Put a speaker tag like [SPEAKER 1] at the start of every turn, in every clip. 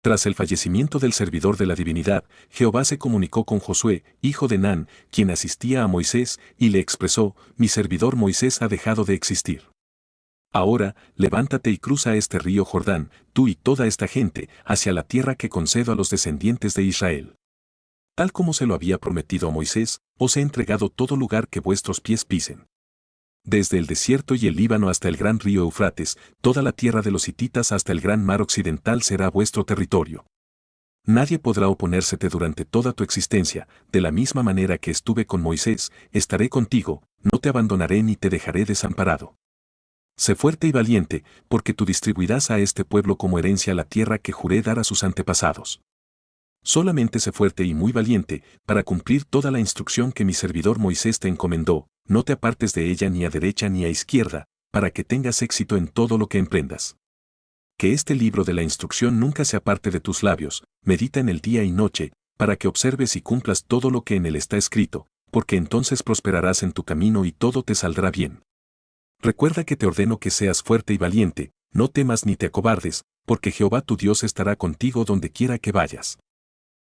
[SPEAKER 1] Tras el fallecimiento del servidor de la divinidad, Jehová se comunicó con Josué, hijo de Nun, quien asistía a Moisés, y le expresó: mi servidor Moisés ha dejado de existir. Ahora, levántate y cruza este río Jordán, tú y toda esta gente, hacia la tierra que concedo a los descendientes de Israel. Tal como se lo había prometido a Moisés, os he entregado todo lugar que vuestros pies pisen. Desde el desierto y el Líbano hasta el gran río Eufrates, toda la tierra de los hititas hasta el gran mar occidental será vuestro territorio. Nadie podrá oponérsete durante toda tu existencia, de la misma manera que estuve con Moisés, estaré contigo, no te abandonaré ni te dejaré desamparado. Sé fuerte y valiente, porque tú distribuirás a este pueblo como herencia la tierra que juré dar a sus antepasados. Solamente sé fuerte y muy valiente, para cumplir toda la instrucción que mi servidor Moisés te encomendó, no te apartes de ella ni a derecha ni a izquierda, para que tengas éxito en todo lo que emprendas. Que este libro de la instrucción nunca se aparte de tus labios, medita en él día y noche, para que observes y cumplas todo lo que en él está escrito, porque entonces prosperarás en tu camino y todo te saldrá bien. Recuerda que te ordeno que seas fuerte y valiente, no temas ni te acobardes, porque Jehová tu Dios estará contigo donde quiera que vayas.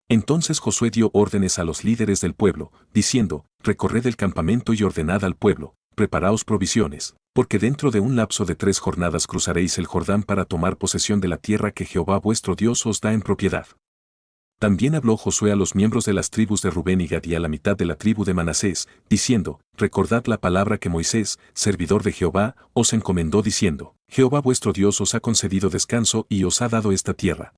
[SPEAKER 1] Entonces Josué dio órdenes a los líderes del pueblo, diciendo: recorred el campamento y ordenad al pueblo, preparaos provisiones, porque dentro de un lapso de 3 jornadas cruzaréis el Jordán para tomar posesión de la tierra que Jehová vuestro Dios os da en propiedad. También habló Josué a los miembros de las tribus de Rubén y Gad y a la mitad de la tribu de Manasés, diciendo: recordad la palabra que Moisés, servidor de Jehová, os encomendó diciendo: Jehová vuestro Dios os ha concedido descanso y os ha dado esta tierra.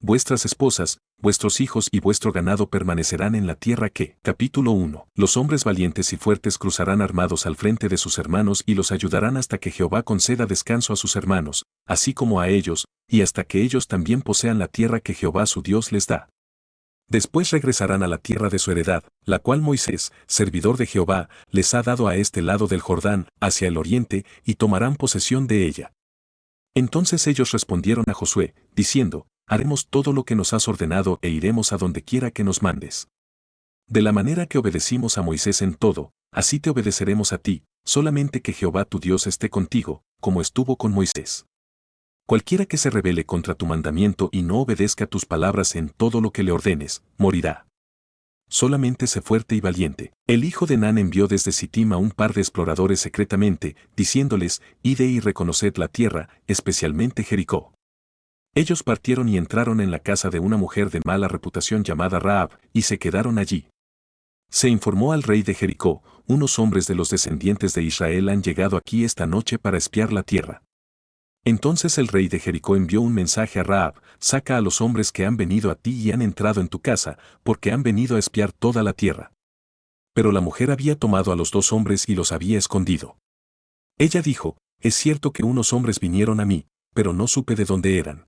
[SPEAKER 1] Vuestras esposas, vuestros hijos y vuestro ganado permanecerán en la tierra que. Capítulo 1. Los hombres valientes y fuertes cruzarán armados al frente de sus hermanos y los ayudarán hasta que Jehová conceda descanso a sus hermanos, así como a ellos, y hasta que ellos también posean la tierra que Jehová su Dios les da. Después regresarán a la tierra de su heredad, la cual Moisés, servidor de Jehová, les ha dado a este lado del Jordán, hacia el oriente, y tomarán posesión de ella. Entonces ellos respondieron a Josué, diciendo: haremos todo lo que nos has ordenado e iremos a donde quiera que nos mandes. De la manera que obedecimos a Moisés en todo, así te obedeceremos a ti, solamente que Jehová tu Dios esté contigo, como estuvo con Moisés. Cualquiera que se rebele contra tu mandamiento y no obedezca tus palabras en todo lo que le ordenes, morirá. Solamente sé fuerte y valiente. El hijo de Nun envió desde Sittim a un par de exploradores secretamente, diciéndoles: id y reconoced la tierra, especialmente Jericó. Ellos partieron y entraron en la casa de una mujer de mala reputación llamada Rahab, y se quedaron allí. Se informó al rey de Jericó: unos hombres de los descendientes de Israel han llegado aquí esta noche para espiar la tierra. Entonces el rey de Jericó envió un mensaje a Rahab: saca a los hombres que han venido a ti y han entrado en tu casa, porque han venido a espiar toda la tierra. Pero la mujer había tomado a los 2 hombres y los había escondido. Ella dijo: es cierto que unos hombres vinieron a mí, pero no supe de dónde eran.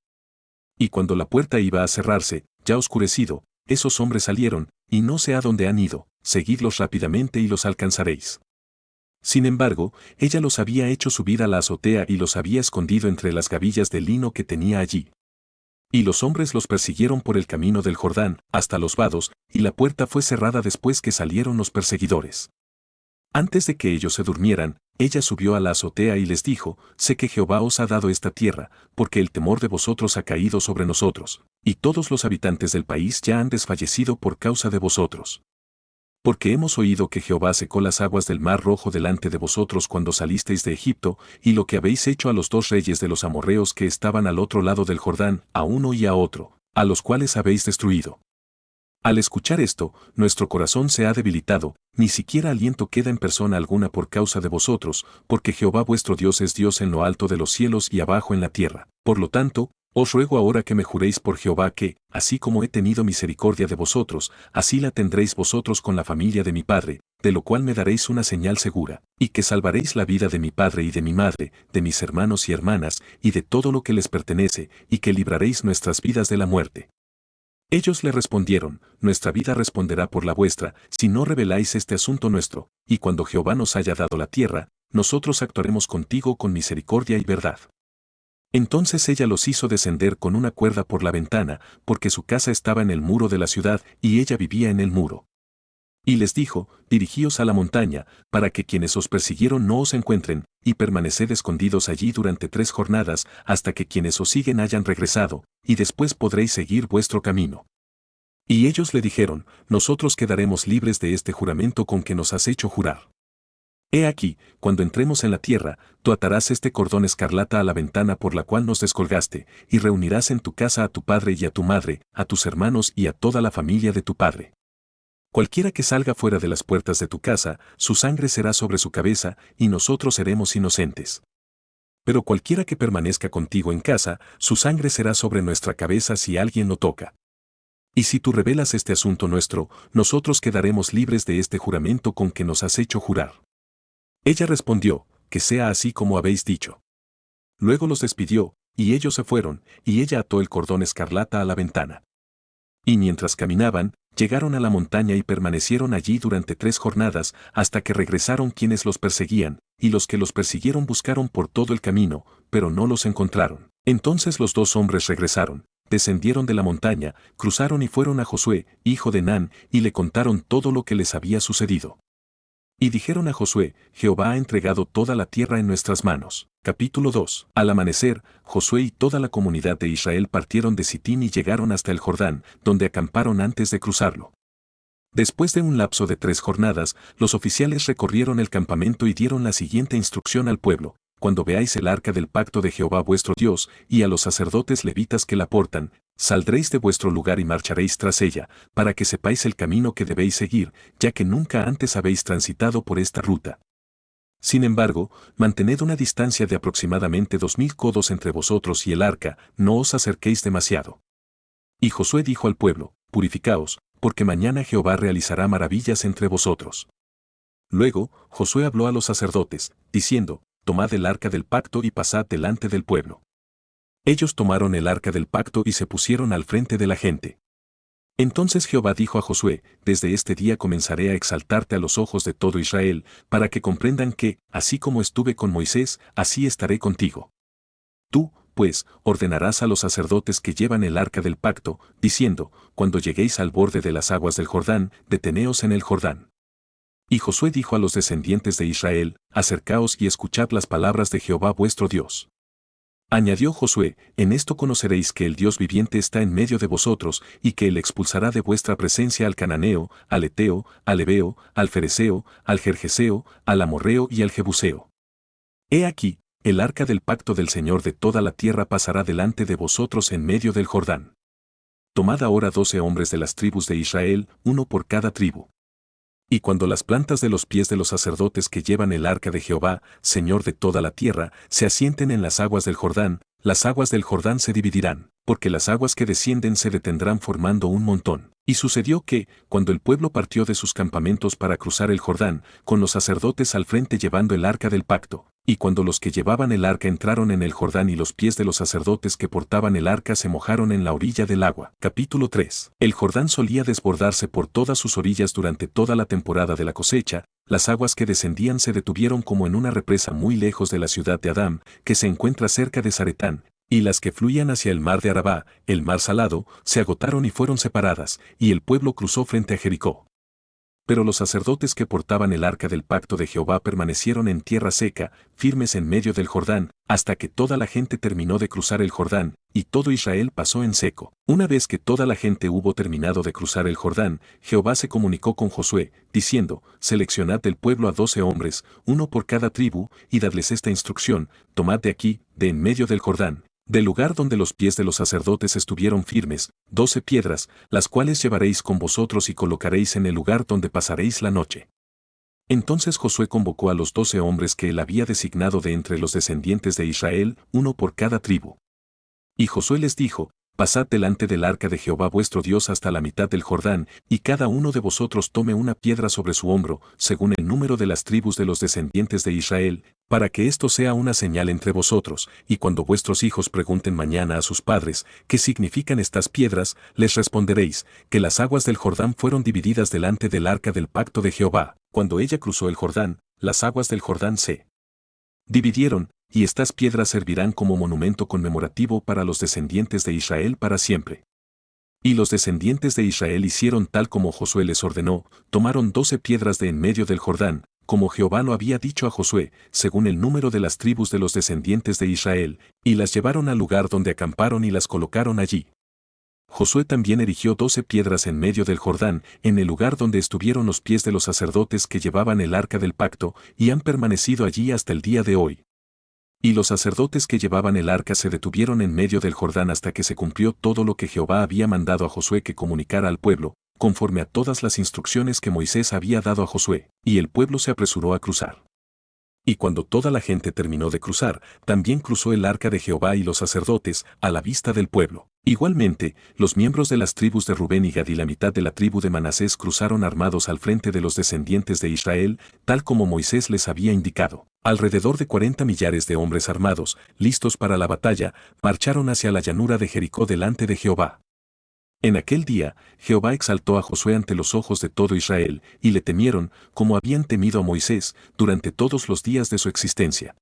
[SPEAKER 1] Y cuando la puerta iba a cerrarse, ya oscurecido, esos hombres salieron, y no sé a dónde han ido, seguidlos rápidamente y los alcanzaréis. Sin embargo, ella los había hecho subir a la azotea y los había escondido entre las gavillas de lino que tenía allí. Y los hombres los persiguieron por el camino del Jordán, hasta los vados, y la puerta fue cerrada después que salieron los perseguidores. Antes de que ellos se durmieran, ella subió a la azotea y les dijo: sé que Jehová os ha dado esta tierra, porque el temor de vosotros ha caído sobre nosotros, y todos los habitantes del país ya han desfallecido por causa de vosotros. Porque hemos oído que Jehová secó las aguas del mar Rojo delante de vosotros cuando salisteis de Egipto, y lo que habéis hecho a los 2 reyes de los amorreos que estaban al otro lado del Jordán, a uno y a otro, a los cuales habéis destruido. Al escuchar esto, nuestro corazón se ha debilitado, ni siquiera aliento queda en persona alguna por causa de vosotros, porque Jehová vuestro Dios es Dios en lo alto de los cielos y abajo en la tierra. Por lo tanto, os ruego ahora que me juréis por Jehová que, así como he tenido misericordia de vosotros, así la tendréis vosotros con la familia de mi padre, de lo cual me daréis una señal segura, y que salvaréis la vida de mi padre y de mi madre, de mis hermanos y hermanas, y de todo lo que les pertenece, y que libraréis nuestras vidas de la muerte. Ellos le respondieron: nuestra vida responderá por la vuestra, si no reveláis este asunto nuestro, y cuando Jehová nos haya dado la tierra, nosotros actuaremos contigo con misericordia y verdad. Entonces ella los hizo descender con una cuerda por la ventana, porque su casa estaba en el muro de la ciudad, y ella vivía en el muro. Y les dijo, dirigíos a la montaña, para que quienes os persiguieron no os encuentren, y permaneced escondidos allí durante 3 jornadas, hasta que quienes os siguen hayan regresado, y después podréis seguir vuestro camino. Y ellos le dijeron, nosotros quedaremos libres de este juramento con que nos has hecho jurar. He aquí, cuando entremos en la tierra, tú atarás este cordón escarlata a la ventana por la cual nos descolgaste, y reunirás en tu casa a tu padre y a tu madre, a tus hermanos y a toda la familia de tu padre. Cualquiera que salga fuera de las puertas de tu casa, su sangre será sobre su cabeza, y nosotros seremos inocentes. Pero cualquiera que permanezca contigo en casa, su sangre será sobre nuestra cabeza si alguien lo toca. Y si tú revelas este asunto nuestro, nosotros quedaremos libres de este juramento con que nos has hecho jurar. Ella respondió, que sea así como habéis dicho. Luego los despidió, y ellos se fueron, y ella ató el cordón escarlata a la ventana. Y mientras caminaban, llegaron a la montaña y permanecieron allí durante 3 jornadas, hasta que regresaron quienes los perseguían, y los que los persiguieron buscaron por todo el camino, pero no los encontraron. Entonces los 2 hombres regresaron, descendieron de la montaña, cruzaron y fueron a Josué, hijo de Nun, y le contaron todo lo que les había sucedido. Y dijeron a Josué, Jehová ha entregado toda la tierra en nuestras manos. Capítulo 2. Al amanecer, Josué y toda la comunidad de Israel partieron de Sitín y llegaron hasta el Jordán, donde acamparon antes de cruzarlo. Después de un lapso de 3 jornadas, los oficiales recorrieron el campamento y dieron la siguiente instrucción al pueblo. Cuando veáis el arca del pacto de Jehová vuestro Dios, y a los sacerdotes levitas que la portan, saldréis de vuestro lugar y marcharéis tras ella, para que sepáis el camino que debéis seguir, ya que nunca antes habéis transitado por esta ruta. Sin embargo, mantened una distancia de aproximadamente 2000 codos entre vosotros y el arca, no os acerquéis demasiado. Y Josué dijo al pueblo, purificaos, porque mañana Jehová realizará maravillas entre vosotros. Luego, Josué habló a los sacerdotes, diciendo, tomad el arca del pacto y pasad delante del pueblo. Ellos tomaron el arca del pacto y se pusieron al frente de la gente. Entonces Jehová dijo a Josué, desde este día comenzaré a exaltarte a los ojos de todo Israel, para que comprendan que, así como estuve con Moisés, así estaré contigo. Tú, pues, ordenarás a los sacerdotes que llevan el arca del pacto, diciendo, cuando lleguéis al borde de las aguas del Jordán, deteneos en el Jordán. Y Josué dijo a los descendientes de Israel, acercaos y escuchad las palabras de Jehová vuestro Dios. Añadió Josué, en esto conoceréis que el Dios viviente está en medio de vosotros, y que él expulsará de vuestra presencia al cananeo, al eteo, al hebeo, al fereceo, al gergeseo, al amorreo y al jebuseo. He aquí, el arca del pacto del Señor de toda la tierra pasará delante de vosotros en medio del Jordán. Tomad ahora 12 hombres de las tribus de Israel, uno por cada tribu. Y cuando las plantas de los pies de los sacerdotes que llevan el arca de Jehová, Señor de toda la tierra, se asienten en las aguas del Jordán, las aguas del Jordán se dividirán, porque las aguas que descienden se detendrán formando un montón. Y sucedió que, cuando el pueblo partió de sus campamentos para cruzar el Jordán, con los sacerdotes al frente llevando el arca del pacto, y cuando los que llevaban el arca entraron en el Jordán y los pies de los sacerdotes que portaban el arca se mojaron en la orilla del agua. Capítulo 3. El Jordán solía desbordarse por todas sus orillas durante toda la temporada de la cosecha, las aguas que descendían se detuvieron como en una represa muy lejos de la ciudad de Adám, que se encuentra cerca de Zaretán, y las que fluían hacia el mar de Arabá, el mar salado, se agotaron y fueron separadas, y el pueblo cruzó frente a Jericó. Pero los sacerdotes que portaban el arca del pacto de Jehová permanecieron en tierra seca, firmes en medio del Jordán, hasta que toda la gente terminó de cruzar el Jordán, y todo Israel pasó en seco. Una vez que toda la gente hubo terminado de cruzar el Jordán, Jehová se comunicó con Josué, diciendo, seleccionad del pueblo a 12 hombres, uno por cada tribu, y dadles esta instrucción, tomad de aquí, de en medio del Jordán, del lugar donde los pies de los sacerdotes estuvieron firmes, 12 piedras, las cuales llevaréis con vosotros y colocaréis en el lugar donde pasaréis la noche. Entonces Josué convocó a los 12 hombres que él había designado de entre los descendientes de Israel, uno por cada tribu. Y Josué les dijo, pasad delante del arca de Jehová vuestro Dios hasta la mitad del Jordán, y cada uno de vosotros tome una piedra sobre su hombro, según el número de las tribus de los descendientes de Israel, para que esto sea una señal entre vosotros, y cuando vuestros hijos pregunten mañana a sus padres, ¿qué significan estas piedras?, les responderéis, que las aguas del Jordán fueron divididas delante del arca del pacto de Jehová. Cuando ella cruzó el Jordán, las aguas del Jordán se dividieron, y estas piedras servirán como monumento conmemorativo para los descendientes de Israel para siempre. Y los descendientes de Israel hicieron tal como Josué les ordenó, tomaron 12 piedras de en medio del Jordán, como Jehová lo había dicho a Josué, según el número de las tribus de los descendientes de Israel, y las llevaron al lugar donde acamparon y las colocaron allí. Josué también erigió 12 piedras en medio del Jordán, en el lugar donde estuvieron los pies de los sacerdotes que llevaban el arca del pacto, y han permanecido allí hasta el día de hoy. Y los sacerdotes que llevaban el arca se detuvieron en medio del Jordán hasta que se cumplió todo lo que Jehová había mandado a Josué que comunicara al pueblo, conforme a todas las instrucciones que Moisés había dado a Josué, y el pueblo se apresuró a cruzar. Y cuando toda la gente terminó de cruzar, también cruzó el arca de Jehová y los sacerdotes, a la vista del pueblo. Igualmente, los miembros de las tribus de Rubén y Gad y la mitad de la tribu de Manasés cruzaron armados al frente de los descendientes de Israel, tal como Moisés les había indicado. Alrededor de 40 millares de hombres armados, listos para la batalla, marcharon hacia la llanura de Jericó delante de Jehová. En aquel día, Jehová exaltó a Josué ante los ojos de todo Israel, y le temieron, como habían temido a Moisés, durante todos los días de su existencia.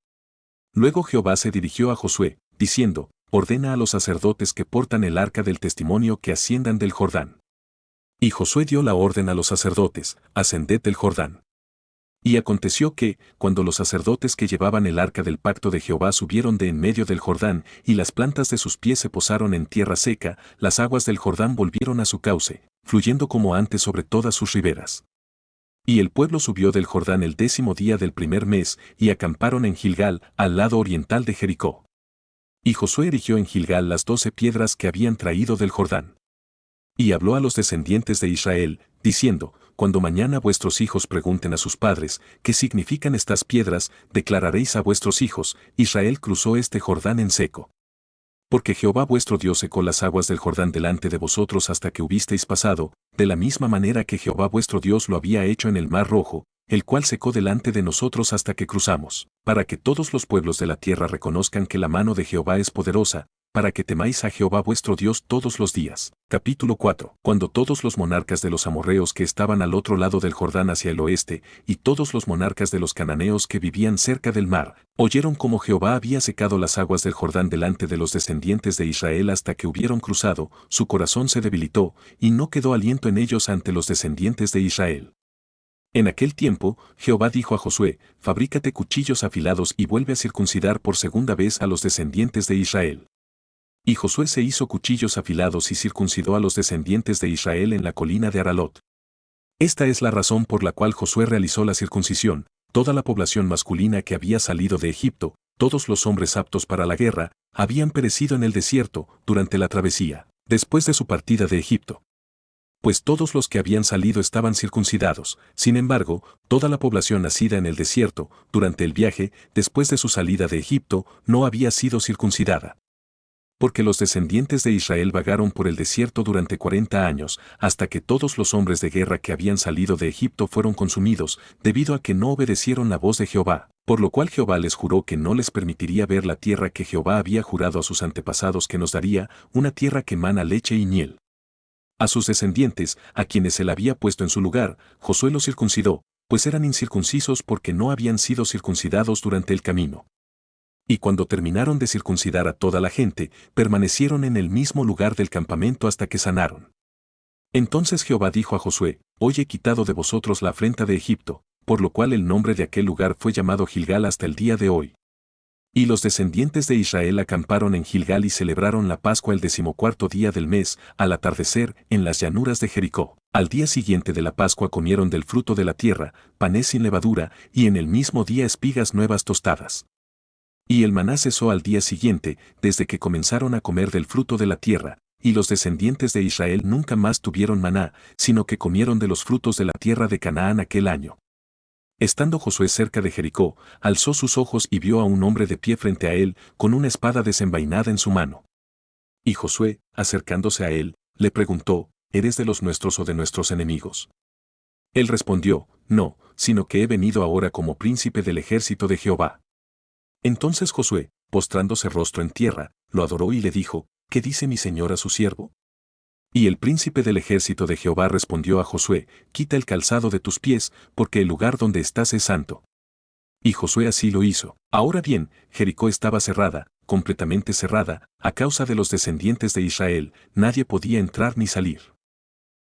[SPEAKER 1] Luego Jehová se dirigió a Josué, diciendo, ordena a los sacerdotes que portan el arca del testimonio que asciendan del Jordán. Y Josué dio la orden a los sacerdotes, ascended del Jordán. Y aconteció que, cuando los sacerdotes que llevaban el arca del pacto de Jehová subieron de en medio del Jordán, y las plantas de sus pies se posaron en tierra seca, las aguas del Jordán volvieron a su cauce, fluyendo como antes sobre todas sus riberas. Y el pueblo subió del Jordán el 10º día del primer mes, y acamparon en Gilgal, al lado oriental de Jericó. Y Josué erigió en Gilgal las 12 piedras que habían traído del Jordán. Y habló a los descendientes de Israel, diciendo, cuando mañana vuestros hijos pregunten a sus padres, ¿qué significan estas piedras?, declararéis a vuestros hijos, Israel cruzó este Jordán en seco. Porque Jehová vuestro Dios secó las aguas del Jordán delante de vosotros hasta que hubisteis pasado, de la misma manera que Jehová vuestro Dios lo había hecho en el Mar Rojo, el cual secó delante de nosotros hasta que cruzamos, para que todos los pueblos de la tierra reconozcan que la mano de Jehová es poderosa, para que temáis a Jehová vuestro Dios todos los días. Capítulo 4. Cuando todos los monarcas de los amorreos que estaban al otro lado del Jordán hacia el oeste, y todos los monarcas de los cananeos que vivían cerca del mar, oyeron cómo Jehová había secado las aguas del Jordán delante de los descendientes de Israel hasta que hubieron cruzado, su corazón se debilitó, y no quedó aliento en ellos ante los descendientes de Israel. En aquel tiempo, Jehová dijo a Josué, fabrícate cuchillos afilados y vuelve a circuncidar por segunda vez a los descendientes de Israel. Y Josué se hizo cuchillos afilados y circuncidó a los descendientes de Israel en la colina de Aralot. Esta es la razón por la cual Josué realizó la circuncisión. Toda la población masculina que había salido de Egipto, todos los hombres aptos para la guerra, habían perecido en el desierto, durante la travesía, después de su partida de Egipto. Pues todos los que habían salido estaban circuncidados, sin embargo, toda la población nacida en el desierto, durante el viaje, después de su salida de Egipto, no había sido circuncidada. Porque los descendientes de Israel vagaron por el desierto durante 40 años, hasta que todos los hombres de guerra que habían salido de Egipto fueron consumidos, debido a que no obedecieron la voz de Jehová, por lo cual Jehová les juró que no les permitiría ver la tierra que Jehová había jurado a sus antepasados que nos daría, una tierra que mana leche y miel. A sus descendientes, a quienes él había puesto en su lugar, Josué los circuncidó, pues eran incircuncisos porque no habían sido circuncidados durante el camino. Y cuando terminaron de circuncidar a toda la gente, permanecieron en el mismo lugar del campamento hasta que sanaron. Entonces Jehová dijo a Josué, hoy he quitado de vosotros la afrenta de Egipto, por lo cual el nombre de aquel lugar fue llamado Gilgal hasta el día de hoy. Y los descendientes de Israel acamparon en Gilgal y celebraron la Pascua el 14º día del mes, al atardecer, en las llanuras de Jericó. Al día siguiente de la Pascua comieron del fruto de la tierra, panes sin levadura, y en el mismo día espigas nuevas tostadas. Y el maná cesó al día siguiente, desde que comenzaron a comer del fruto de la tierra, y los descendientes de Israel nunca más tuvieron maná, sino que comieron de los frutos de la tierra de Canaán aquel año. Estando Josué cerca de Jericó, alzó sus ojos y vio a un hombre de pie frente a él, con una espada desenvainada en su mano. Y Josué, acercándose a él, le preguntó, ¿eres de los nuestros o de nuestros enemigos? Él respondió, no, sino que he venido ahora como príncipe del ejército de Jehová. Entonces Josué, postrándose rostro en tierra, lo adoró y le dijo, ¿qué dice mi señor a su siervo? Y el príncipe del ejército de Jehová respondió a Josué, quita el calzado de tus pies, porque el lugar donde estás es santo. Y Josué así lo hizo. Ahora bien, Jericó estaba cerrada, completamente cerrada, a causa de los descendientes de Israel, nadie podía entrar ni salir.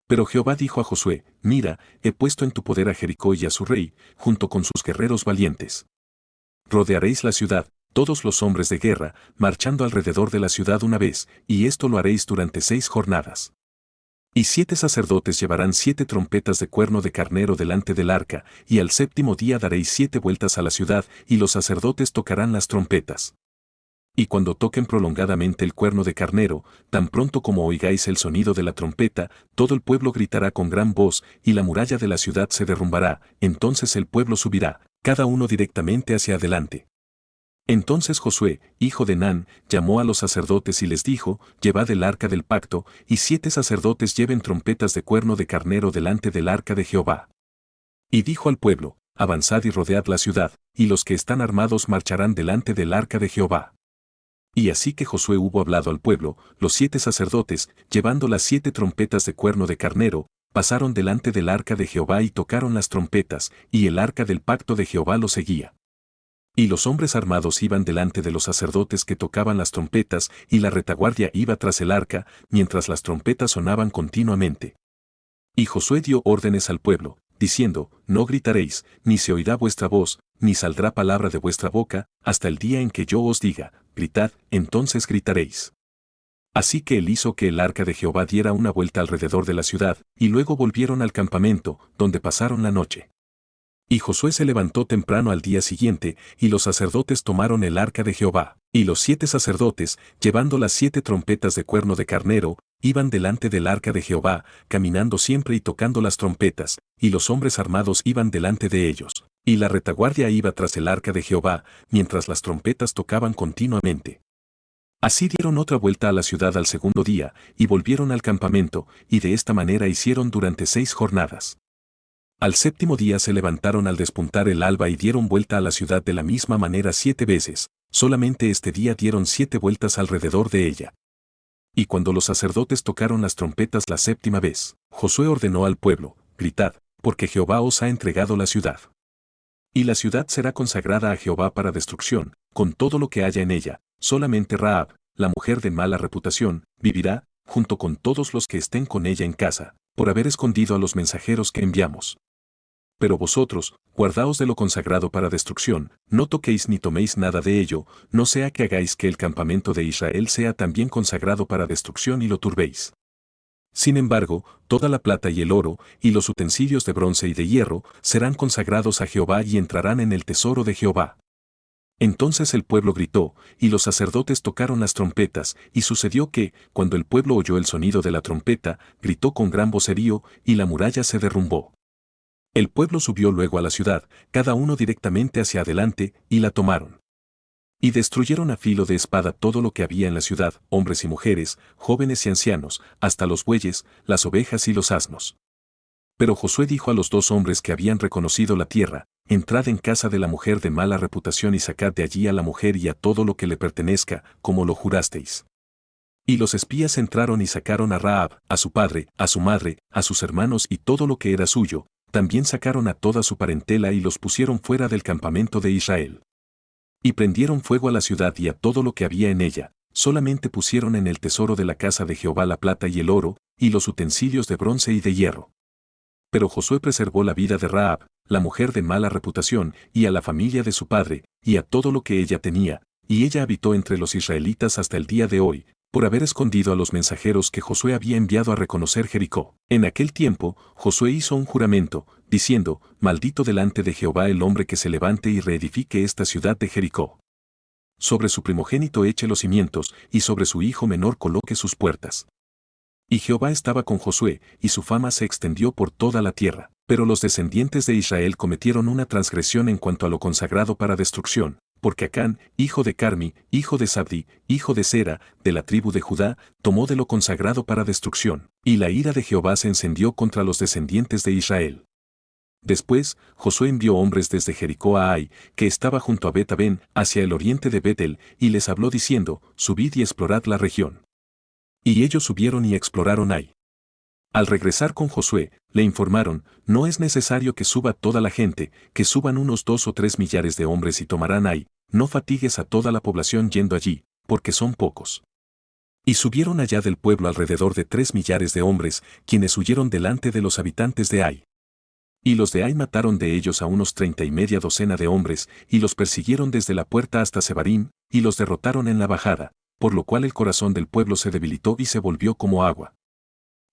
[SPEAKER 1] Pero Jehová dijo a Josué, mira, he puesto en tu poder a Jericó y a su rey, junto con sus guerreros valientes. Rodearéis la ciudad, todos los hombres de guerra, marchando alrededor de la ciudad una vez, y esto lo haréis durante 6 jornadas. Y 7 sacerdotes llevarán 7 trompetas de cuerno de carnero delante del arca, y al séptimo día daréis 7 vueltas a la ciudad, y los sacerdotes tocarán las trompetas. Y cuando toquen prolongadamente el cuerno de carnero, tan pronto como oigáis el sonido de la trompeta, todo el pueblo gritará con gran voz, y la muralla de la ciudad se derrumbará, entonces el pueblo subirá, cada uno directamente hacia adelante. Entonces Josué, hijo de Nun, llamó a los sacerdotes y les dijo, llevad el arca del pacto, y 7 sacerdotes lleven trompetas de cuerno de carnero delante del arca de Jehová. Y dijo al pueblo, avanzad y rodead la ciudad, y los que están armados marcharán delante del arca de Jehová. Y así que Josué hubo hablado al pueblo, los 7 sacerdotes, llevando las 7 trompetas de cuerno de carnero, pasaron delante del arca de Jehová y tocaron las trompetas, y el arca del pacto de Jehová lo seguía. Y los hombres armados iban delante de los sacerdotes que tocaban las trompetas, y la retaguardia iba tras el arca, mientras las trompetas sonaban continuamente. Y Josué dio órdenes al pueblo, diciendo, no gritaréis, ni se oirá vuestra voz, ni saldrá palabra de vuestra boca, hasta el día en que yo os diga, gritad, entonces gritaréis. Así que él hizo que el arca de Jehová diera una vuelta alrededor de la ciudad, y luego volvieron al campamento, donde pasaron la noche. Y Josué se levantó temprano al día siguiente, y los sacerdotes tomaron el arca de Jehová, y los 7 sacerdotes, llevando las 7 trompetas de cuerno de carnero, iban delante del arca de Jehová, caminando siempre y tocando las trompetas, y los hombres armados iban delante de ellos, y la retaguardia iba tras el arca de Jehová, mientras las trompetas tocaban continuamente. Así dieron otra vuelta a la ciudad al segundo día, y volvieron al campamento, y de esta manera hicieron durante 6 jornadas. Al séptimo día se levantaron al despuntar el alba y dieron vuelta a la ciudad de la misma manera 7 veces, solamente este día dieron 7 vueltas alrededor de ella. Y cuando los sacerdotes tocaron las trompetas la 7ª vez, Josué ordenó al pueblo, gritad, porque Jehová os ha entregado la ciudad. Y la ciudad será consagrada a Jehová para destrucción, con todo lo que haya en ella, solamente Rahab, la mujer de mala reputación, vivirá, junto con todos los que estén con ella en casa, por haber escondido a los mensajeros que enviamos. Pero vosotros, guardaos de lo consagrado para destrucción, no toquéis ni toméis nada de ello, no sea que hagáis que el campamento de Israel sea también consagrado para destrucción y lo turbéis. Sin embargo, toda la plata y el oro, y los utensilios de bronce y de hierro, serán consagrados a Jehová y entrarán en el tesoro de Jehová. Entonces el pueblo gritó, y los sacerdotes tocaron las trompetas, y sucedió que, cuando el pueblo oyó el sonido de la trompeta, gritó con gran vocerío, y la muralla se derrumbó. El pueblo subió luego a la ciudad, cada uno directamente hacia adelante, y la tomaron. Y destruyeron a filo de espada todo lo que había en la ciudad, hombres y mujeres, jóvenes y ancianos, hasta los bueyes, las ovejas y los asnos. Pero Josué dijo a los 2 hombres que habían reconocido la tierra, entrad en casa de la mujer de mala reputación y sacad de allí a la mujer y a todo lo que le pertenezca, como lo jurasteis. Y los espías entraron y sacaron a Rahab, a su padre, a su madre, a sus hermanos y todo lo que era suyo, también sacaron a toda su parentela y los pusieron fuera del campamento de Israel. Y prendieron fuego a la ciudad y a todo lo que había en ella, solamente pusieron en el tesoro de la casa de Jehová la plata y el oro, y los utensilios de bronce y de hierro. Pero Josué preservó la vida de Rahab, la mujer de mala reputación, y a la familia de su padre, y a todo lo que ella tenía, y ella habitó entre los israelitas hasta el día de hoy, por haber escondido a los mensajeros que Josué había enviado a reconocer Jericó. En aquel tiempo, Josué hizo un juramento, diciendo, maldito delante de Jehová el hombre que se levante y reedifique esta ciudad de Jericó. Sobre su primogénito eche los cimientos, y sobre su hijo menor coloque sus puertas. Y Jehová estaba con Josué, y su fama se extendió por toda la tierra. Pero los descendientes de Israel cometieron una transgresión en cuanto a lo consagrado para destrucción, porque Acán, hijo de Carmi, hijo de Sabdi, hijo de Sera, de la tribu de Judá, tomó de lo consagrado para destrucción, y la ira de Jehová se encendió contra los descendientes de Israel. Después, Josué envió hombres desde Jericó a Ai, que estaba junto a Bet-Aven, hacia el oriente de Betel, y les habló diciendo, subid y explorad la región. Y ellos subieron y exploraron Ai. Al regresar con Josué, le informaron, no es necesario que suba toda la gente, que suban unos 2 o 3 millares de hombres y tomarán Ai, no fatigues a toda la población yendo allí, porque son pocos. Y subieron allá del pueblo alrededor de 3 millares de hombres, quienes huyeron delante de los habitantes de Ai. Y los de Ai mataron de ellos a unos 30 y media docena de hombres, y los persiguieron desde la puerta hasta Sebarim, y los derrotaron en la bajada, por lo cual el corazón del pueblo se debilitó y se volvió como agua.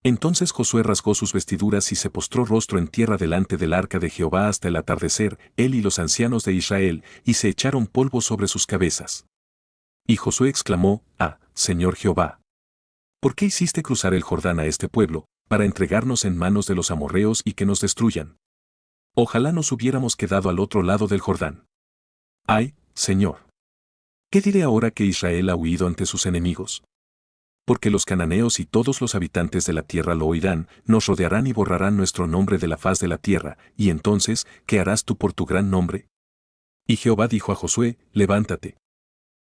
[SPEAKER 1] Entonces Josué rasgó sus vestiduras y se postró rostro en tierra delante del arca de Jehová hasta el atardecer, él y los ancianos de Israel, y se echaron polvo sobre sus cabezas. Y Josué exclamó: «Ah, Señor Jehová, ¿por qué hiciste cruzar el Jordán a este pueblo, para entregarnos en manos de los amorreos y que nos destruyan? Ojalá nos hubiéramos quedado al otro lado del Jordán. Ay, Señor, ¿qué diré ahora que Israel ha huido ante sus enemigos? Porque los cananeos y todos los habitantes de la tierra lo oirán, nos rodearán y borrarán nuestro nombre de la faz de la tierra, y entonces, ¿qué harás tú por tu gran nombre?». Y Jehová dijo a Josué: «Levántate.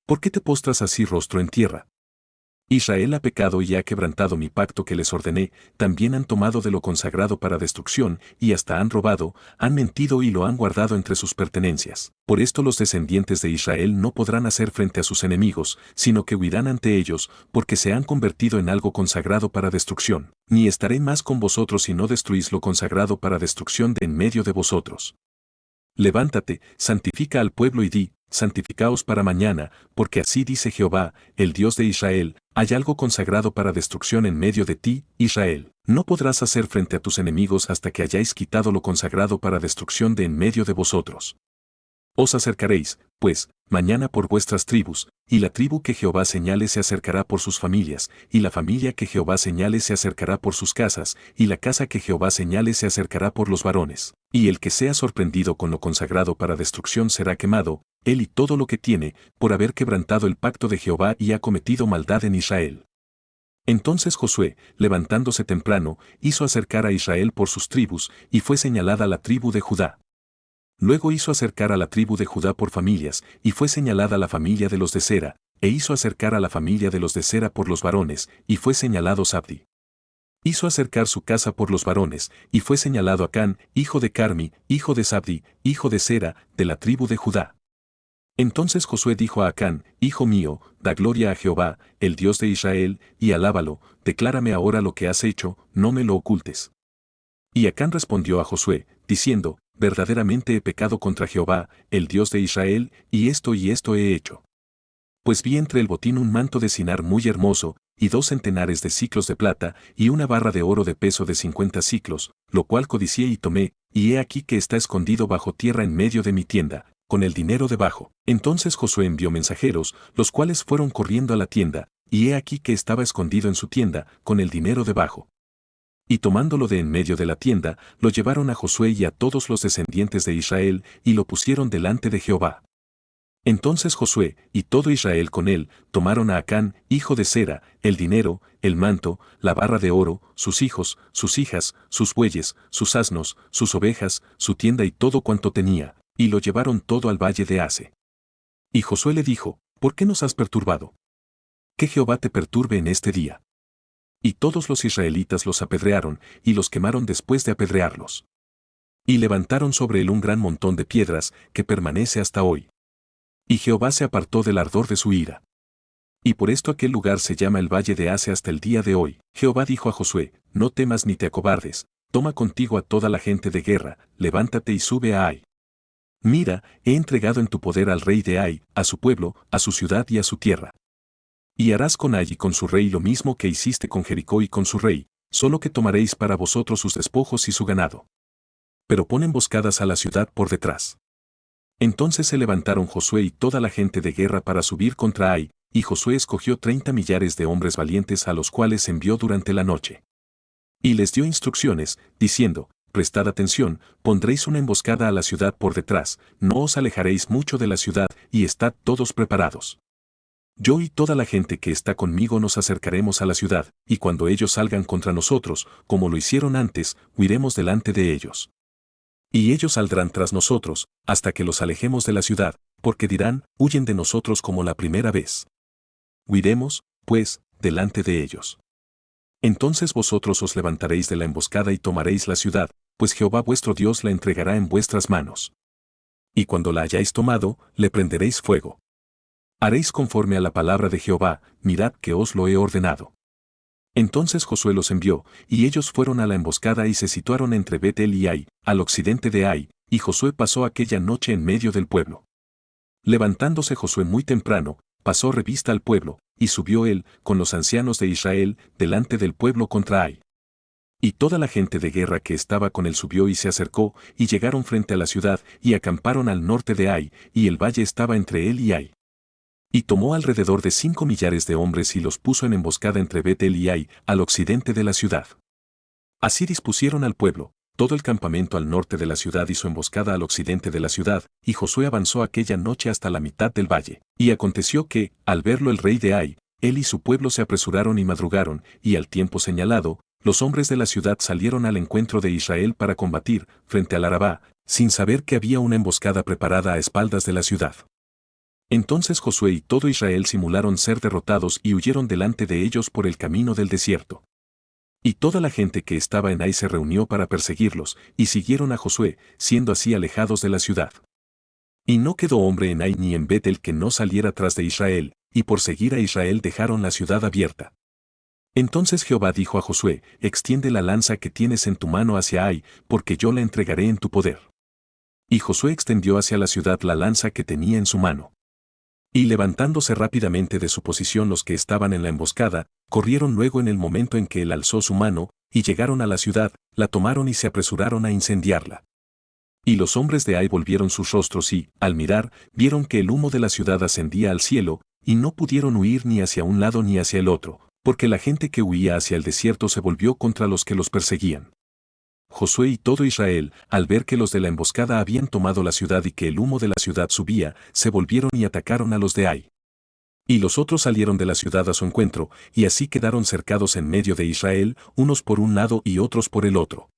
[SPEAKER 1] ¿Por qué te postras así rostro en tierra? Israel ha pecado y ha quebrantado mi pacto que les ordené, también han tomado de lo consagrado para destrucción, y hasta han robado, han mentido y lo han guardado entre sus pertenencias. Por esto los descendientes de Israel no podrán hacer frente a sus enemigos, sino que huirán ante ellos, porque se han convertido en algo consagrado para destrucción. Ni estaré más con vosotros si no destruís lo consagrado para destrucción de en medio de vosotros. Levántate, santifica al pueblo y di: santificaos para mañana, porque así dice Jehová, el Dios de Israel, hay algo consagrado para destrucción en medio de ti, Israel. No podrás hacer frente a tus enemigos hasta que hayáis quitado lo consagrado para destrucción de en medio de vosotros. Os acercaréis, pues, mañana por vuestras tribus, y la tribu que Jehová señale se acercará por sus familias, y la familia que Jehová señale se acercará por sus casas, y la casa que Jehová señale se acercará por los varones. Y el que sea sorprendido con lo consagrado para destrucción será quemado, él y todo lo que tiene, por haber quebrantado el pacto de Jehová y ha cometido maldad en Israel». Entonces Josué, levantándose temprano, hizo acercar a Israel por sus tribus, y fue señalada la tribu de Judá. Luego hizo acercar a la tribu de Judá por familias, y fue señalada la familia de los de Sera, e hizo acercar a la familia de los de Sera por los varones, y fue señalado Zabdi. Hizo acercar su casa por los varones, y fue señalado Acán, hijo de Carmi, hijo de Zabdi, hijo de Sera, de la tribu de Judá. Entonces Josué dijo a Acán: «Hijo mío, da gloria a Jehová, el Dios de Israel, y alábalo, declárame ahora lo que has hecho, no me lo ocultes». Y Acán respondió a Josué, diciendo: «Verdaderamente he pecado contra Jehová, el Dios de Israel, y esto he hecho. Pues vi entre el botín un manto de cinar muy hermoso, y 2 centenares de siclos de plata, y una barra de oro de peso de 50 siclos, lo cual codicié y tomé, y he aquí que está escondido bajo tierra en medio de mi tienda, con el dinero debajo». Entonces Josué envió mensajeros, los cuales fueron corriendo a la tienda, y he aquí que estaba escondido en su tienda, con el dinero debajo. Y tomándolo de en medio de la tienda, lo llevaron a Josué y a todos los descendientes de Israel, y lo pusieron delante de Jehová. Entonces Josué, y todo Israel con él, tomaron a Acán, hijo de Sera, el dinero, el manto, la barra de oro, sus hijos, sus hijas, sus bueyes, sus asnos, sus ovejas, su tienda y todo cuanto tenía, y lo llevaron todo al valle de Ase. Y Josué le dijo: «¿Por qué nos has perturbado? Que Jehová te perturbe en este día». Y todos los israelitas los apedrearon, y los quemaron después de apedrearlos. Y levantaron sobre él un gran montón de piedras, que permanece hasta hoy. Y Jehová se apartó del ardor de su ira. Y por esto aquel lugar se llama el Valle de Ase hasta el día de hoy. Jehová dijo a Josué: «No temas ni te acobardes, toma contigo a toda la gente de guerra, levántate y sube a Ai. Mira, he entregado en tu poder al rey de Ai, a su pueblo, a su ciudad y a su tierra. Y harás con Ai y con su rey lo mismo que hiciste con Jericó y con su rey, solo que tomaréis para vosotros sus despojos y su ganado. Pero pon emboscadas a la ciudad por detrás». Entonces se levantaron Josué y toda la gente de guerra para subir contra Ai, y Josué escogió 30 millares de hombres valientes a los cuales envió durante la noche. Y les dio instrucciones, diciendo: «Prestad atención, pondréis una emboscada a la ciudad por detrás, no os alejaréis mucho de la ciudad, y estad todos preparados. Yo y toda la gente que está conmigo nos acercaremos a la ciudad, y cuando ellos salgan contra nosotros, como lo hicieron antes, huiremos delante de ellos. Y ellos saldrán tras nosotros, hasta que los alejemos de la ciudad, porque dirán: huyen de nosotros como la primera vez. Huiremos, pues, delante de ellos. Entonces vosotros os levantaréis de la emboscada y tomaréis la ciudad, pues Jehová vuestro Dios la entregará en vuestras manos. Y cuando la hayáis tomado, le prenderéis fuego. Haréis conforme a la palabra de Jehová, mirad que os lo he ordenado. Entonces Josué los envió, y ellos fueron a la emboscada y se situaron entre Bet-el y Ai, al occidente de Ai, y Josué pasó aquella noche en medio del pueblo. Levantándose Josué muy temprano, pasó revista al pueblo, y subió él, con los ancianos de Israel, delante del pueblo contra Ai. Y toda la gente de guerra que estaba con él subió y se acercó, y llegaron frente a la ciudad, y acamparon al norte de Ai, y el valle estaba entre él y Ai. Y tomó alrededor de 5 millares de hombres y los puso en emboscada entre Bet-el y Ai, al occidente de la ciudad. Así dispusieron al pueblo, todo el campamento al norte de la ciudad y su emboscada al occidente de la ciudad, y Josué avanzó aquella noche hasta la mitad del valle. Y aconteció que, al verlo el rey de Ai, él y su pueblo se apresuraron y madrugaron, y al tiempo señalado, los hombres de la ciudad salieron al encuentro de Israel para combatir, frente al Arabá, sin saber que había una emboscada preparada a espaldas de la ciudad. Entonces Josué y todo Israel simularon ser derrotados y huyeron delante de ellos por el camino del desierto. Y toda la gente que estaba en Ai se reunió para perseguirlos, y siguieron a Josué, siendo así alejados de la ciudad. Y no quedó hombre en Ai ni en Bet-el que no saliera tras de Israel, y por seguir a Israel dejaron la ciudad abierta. Entonces Jehová dijo a Josué, extiende la lanza que tienes en tu mano hacia Ai, porque yo la entregaré en tu poder. Y Josué extendió hacia la ciudad la lanza que tenía en su mano. Y levantándose rápidamente de su posición los que estaban en la emboscada, corrieron luego en el momento en que él alzó su mano, y llegaron a la ciudad, la tomaron y se apresuraron a incendiarla. Y los hombres de Ai volvieron sus rostros y, al mirar, vieron que el humo de la ciudad ascendía al cielo, y no pudieron huir ni hacia un lado ni hacia el otro, porque la gente que huía hacia el desierto se volvió contra los que los perseguían. Josué y todo Israel, al ver que los de la emboscada habían tomado la ciudad y que el humo de la ciudad subía, se volvieron y atacaron a los de Ai. Y los otros salieron de la ciudad a su encuentro, y así quedaron cercados en medio de Israel, unos por un lado y otros por el otro.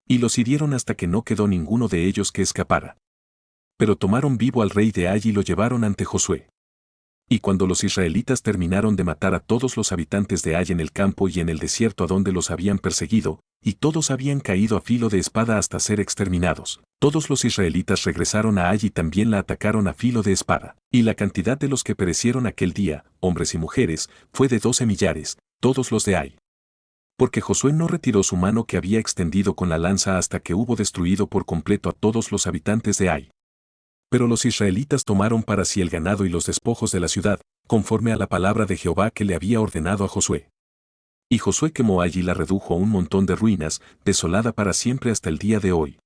[SPEAKER 1] Y los hirieron hasta que no quedó ninguno de ellos que escapara. Pero tomaron vivo al rey de Ai y lo llevaron ante Josué. Y cuando los israelitas terminaron de matar a todos los habitantes de Ai en el campo y en el desierto a donde los habían perseguido, y todos habían caído a filo de espada hasta ser exterminados, todos los israelitas regresaron a Ai y también la atacaron a filo de espada. Y la cantidad de los que perecieron aquel día, hombres y mujeres, fue de 12 millares, todos los de Ai. Porque Josué no retiró su mano que había extendido con la lanza hasta que hubo destruido por completo a todos los habitantes de Ai. Pero los israelitas tomaron para sí el ganado y los despojos de la ciudad, conforme a la palabra de Jehová que le había ordenado a Josué. Y Josué quemó allí y la redujo a un montón de ruinas, desolada para siempre hasta el día de hoy.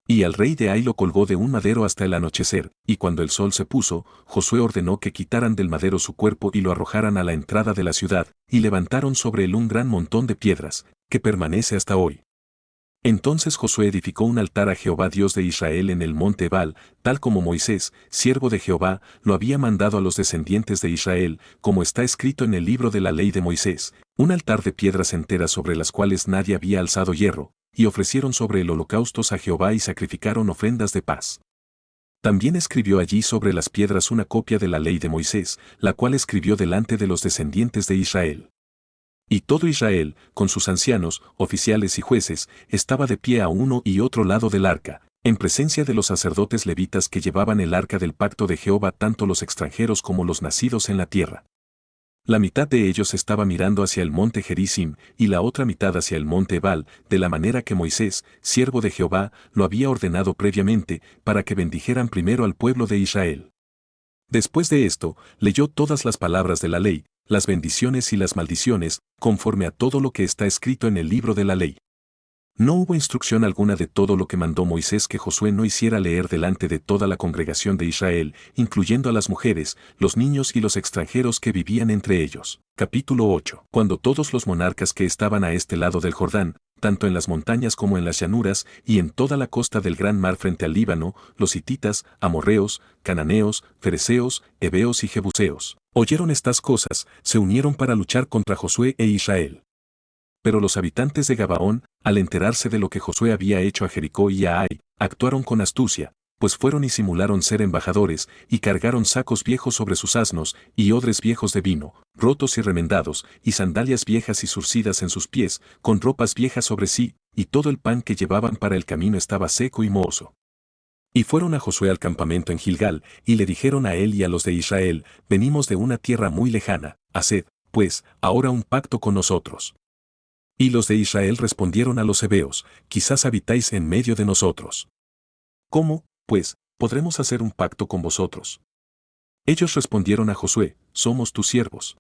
[SPEAKER 1] Y al rey de Ai lo colgó de un madero hasta el anochecer, y cuando el sol se puso, Josué ordenó que quitaran del madero su cuerpo y lo arrojaran a la entrada de la ciudad, y levantaron sobre él un gran montón de piedras, que permanece hasta hoy. Entonces Josué edificó un altar a Jehová Dios de Israel en el monte Ebal, tal como Moisés, siervo de Jehová, lo había mandado a los descendientes de Israel, como está escrito en el libro de la ley de Moisés, un altar de piedras enteras sobre las cuales nadie había alzado hierro, y ofrecieron sobre el holocaustos a Jehová y sacrificaron ofrendas de paz. También escribió allí sobre las piedras una copia de la ley de Moisés, la cual escribió delante de los descendientes de Israel. Y todo Israel, con sus ancianos, oficiales y jueces, estaba de pie a uno y otro lado del arca, en presencia de los sacerdotes levitas que llevaban el arca del pacto de Jehová tanto los extranjeros como los nacidos en la tierra. La mitad de ellos estaba mirando hacia el monte Gerizim, y la otra mitad hacia el monte Ebal, de la manera que Moisés, siervo de Jehová, lo había ordenado previamente, para que bendijeran primero al pueblo de Israel. Después de esto, leyó todas las palabras de la ley, las bendiciones y las maldiciones, conforme a todo lo que está escrito en el libro de la ley. No hubo instrucción alguna de todo lo que mandó Moisés que Josué no hiciera leer delante de toda la congregación de Israel, incluyendo a las mujeres, los niños y los extranjeros que vivían entre ellos. Capítulo 8. Cuando todos los monarcas que estaban a este lado del Jordán, tanto en las montañas como en las llanuras, y en toda la costa del gran mar frente al Líbano, los hititas, amorreos, cananeos, fereceos, heveos y jebuseos, oyeron estas cosas, se unieron para luchar contra Josué e Israel. Pero los habitantes de Gabaón, al enterarse de lo que Josué había hecho a Jericó y a Ai, actuaron con astucia, pues fueron y simularon ser embajadores, y cargaron sacos viejos sobre sus asnos, y odres viejos de vino, rotos y remendados, y sandalias viejas y zurcidas en sus pies, con ropas viejas sobre sí, y todo el pan que llevaban para el camino estaba seco y mohoso. Y fueron a Josué al campamento en Gilgal, y le dijeron a él y a los de Israel, venimos de una tierra muy lejana, haced, pues, ahora un pacto con nosotros. Y los de Israel respondieron a los heveos, quizás habitáis en medio de nosotros. ¿Cómo, pues, podremos hacer un pacto con vosotros? Ellos respondieron a Josué, somos tus siervos.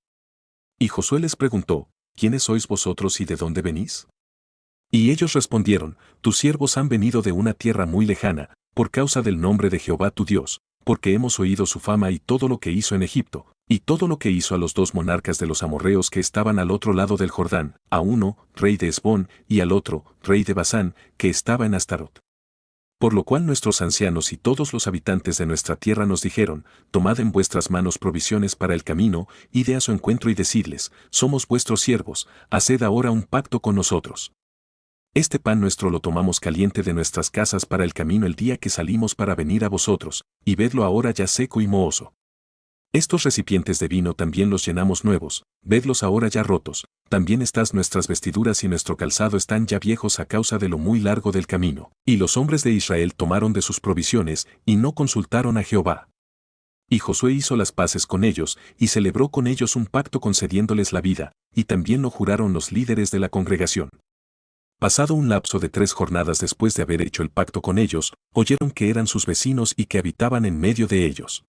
[SPEAKER 1] Y Josué les preguntó, ¿quiénes sois vosotros y de dónde venís? Y ellos respondieron, tus siervos han venido de una tierra muy lejana, por causa del nombre de Jehová tu Dios, porque hemos oído su fama y todo lo que hizo en Egipto, y todo lo que hizo a los dos monarcas de los amorreos que estaban al otro lado del Jordán, a uno, rey de Hesbón, y al otro, rey de Basán, que estaba en Astarot. Por lo cual nuestros ancianos y todos los habitantes de nuestra tierra nos dijeron, tomad en vuestras manos provisiones para el camino, id a su encuentro y decidles, somos vuestros siervos, haced ahora un pacto con nosotros. Este pan nuestro lo tomamos caliente de nuestras casas para el camino el día que salimos para venir a vosotros, y vedlo ahora ya seco y mohoso. Estos recipientes de vino también los llenamos nuevos, vedlos ahora ya rotos, también estas nuestras vestiduras y nuestro calzado están ya viejos a causa de lo muy largo del camino. Y los hombres de Israel tomaron de sus provisiones, y no consultaron a Jehová. Y Josué hizo las paces con ellos, y celebró con ellos un pacto concediéndoles la vida, y también lo juraron los líderes de la congregación. Pasado un lapso de 3 jornadas después de haber hecho el pacto con ellos, oyeron que eran sus vecinos y que habitaban en medio de ellos.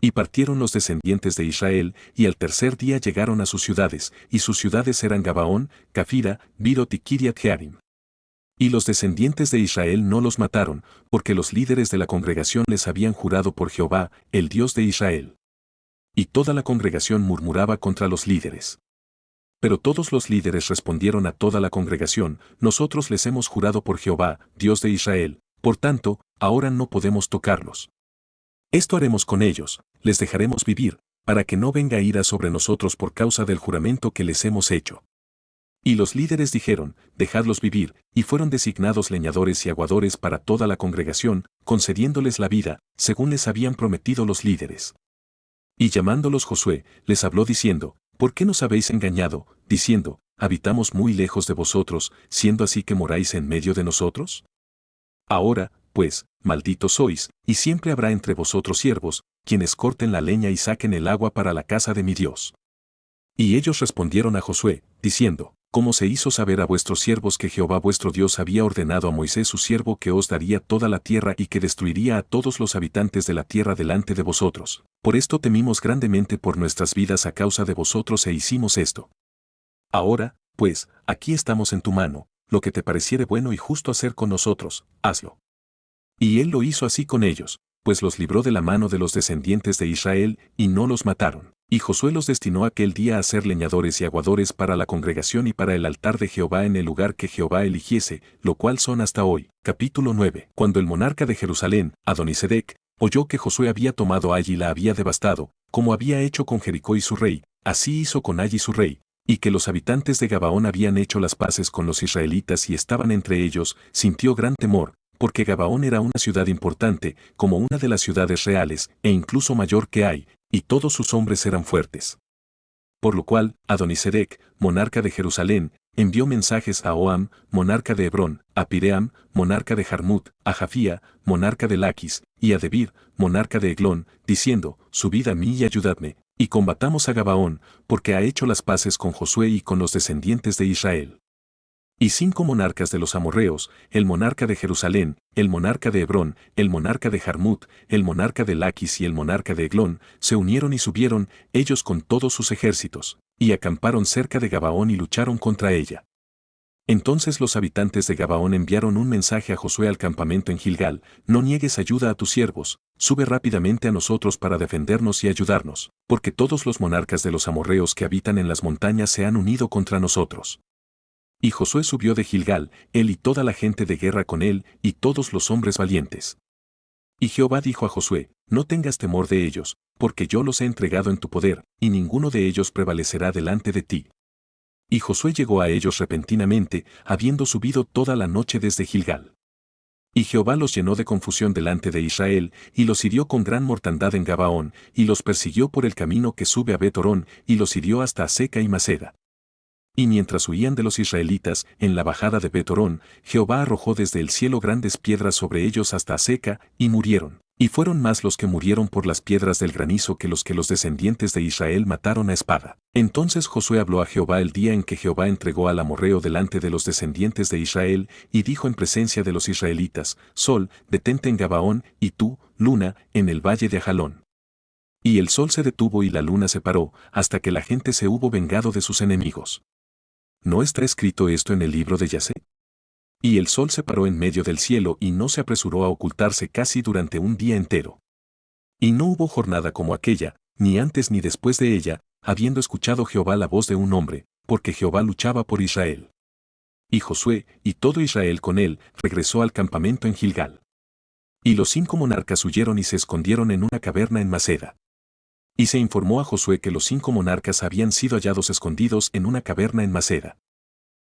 [SPEAKER 1] Y partieron los descendientes de Israel, y al tercer día llegaron a sus ciudades, y sus ciudades eran Gabaón, Cafira, Bidot y Kiriat Jearim. Y los descendientes de Israel no los mataron, porque los líderes de la congregación les habían jurado por Jehová, el Dios de Israel. Y toda la congregación murmuraba contra los líderes. Pero todos los líderes respondieron a toda la congregación, nosotros les hemos jurado por Jehová, Dios de Israel, por tanto, ahora no podemos tocarlos. Esto haremos con ellos, les dejaremos vivir, para que no venga ira sobre nosotros por causa del juramento que les hemos hecho. Y los líderes dijeron, dejadlos vivir, y fueron designados leñadores y aguadores para toda la congregación, concediéndoles la vida, según les habían prometido los líderes. Y llamándolos Josué, les habló diciendo, ¿por qué nos habéis engañado, diciendo, habitamos muy lejos de vosotros, siendo así que moráis en medio de nosotros? Ahora, pues, malditos sois, y siempre habrá entre vosotros siervos, quienes corten la leña y saquen el agua para la casa de mi Dios. Y ellos respondieron a Josué, diciendo, ¿cómo se hizo saber a vuestros siervos que Jehová vuestro Dios había ordenado a Moisés su siervo que os daría toda la tierra y que destruiría a todos los habitantes de la tierra delante de vosotros? Por esto temimos grandemente por nuestras vidas a causa de vosotros e hicimos esto. Ahora, pues, aquí estamos en tu mano, lo que te pareciere bueno y justo hacer con nosotros, hazlo. Y él lo hizo así con ellos, pues los libró de la mano de los descendientes de Israel, y no los mataron. Y Josué los destinó aquel día a ser leñadores y aguadores para la congregación y para el altar de Jehová en el lugar que Jehová eligiese, lo cual son hasta hoy. Capítulo 9. Cuando el monarca de Jerusalén, Adonisedec, oyó que Josué había tomado Ai y la había devastado, como había hecho con Jericó y su rey, así hizo con Ai y su rey, y que los habitantes de Gabaón habían hecho las paces con los israelitas y estaban entre ellos, sintió gran temor, porque Gabaón era una ciudad importante, como una de las ciudades reales, e incluso mayor que Ai, y todos sus hombres eran fuertes. Por lo cual, Adonisedec, monarca de Jerusalén, envió mensajes a Oam, monarca de Hebrón, a Piream, monarca de Jarmut, a Jafía, monarca de Laquis, y a Debir, monarca de Eglón, diciendo, subid a mí y ayudadme, y combatamos a Gabaón, porque ha hecho las paces con Josué y con los descendientes de Israel. Y 5 monarcas de los amorreos, el monarca de Jerusalén, el monarca de Hebrón, el monarca de Jarmut, el monarca de Laquis y el monarca de Eglón, se unieron y subieron, ellos con todos sus ejércitos, y acamparon cerca de Gabaón y lucharon contra ella. Entonces los habitantes de Gabaón enviaron un mensaje a Josué al campamento en Gilgal, no niegues ayuda a tus siervos, sube rápidamente a nosotros para defendernos y ayudarnos, porque todos los monarcas de los amorreos que habitan en las montañas se han unido contra nosotros. Y Josué subió de Gilgal, él y toda la gente de guerra con él, y todos los hombres valientes. Y Jehová dijo a Josué, no tengas temor de ellos, porque yo los he entregado en tu poder, y ninguno de ellos prevalecerá delante de ti. Y Josué llegó a ellos repentinamente, habiendo subido toda la noche desde Gilgal. Y Jehová los llenó de confusión delante de Israel, y los hirió con gran mortandad en Gabaón, y los persiguió por el camino que sube a Bet-Horón, y los hirió hasta Aseca y Maceda. Y mientras huían de los israelitas, en la bajada de Bet-Horón, Jehová arrojó desde el cielo grandes piedras sobre ellos hasta Azeca, y murieron. Y fueron más los que murieron por las piedras del granizo que los descendientes de Israel mataron a espada. Entonces Josué habló a Jehová el día en que Jehová entregó al amorreo delante de los descendientes de Israel, y dijo en presencia de los israelitas: Sol, detente en Gabaón, y tú, luna, en el valle de Ajalón. Y el sol se detuvo y la luna se paró, hasta que la gente se hubo vengado de sus enemigos. ¿No está escrito esto en el libro de Yasé? Y el sol se paró en medio del cielo y no se apresuró a ocultarse casi durante un día entero. Y no hubo jornada como aquella, ni antes ni después de ella, habiendo escuchado Jehová la voz de un hombre, porque Jehová luchaba por Israel. Y Josué, y todo Israel con él, regresó al campamento en Gilgal. Y los 5 monarcas huyeron y se escondieron en una caverna en Maceda. Y se informó a Josué que los 5 monarcas habían sido hallados escondidos en una caverna en Maceda.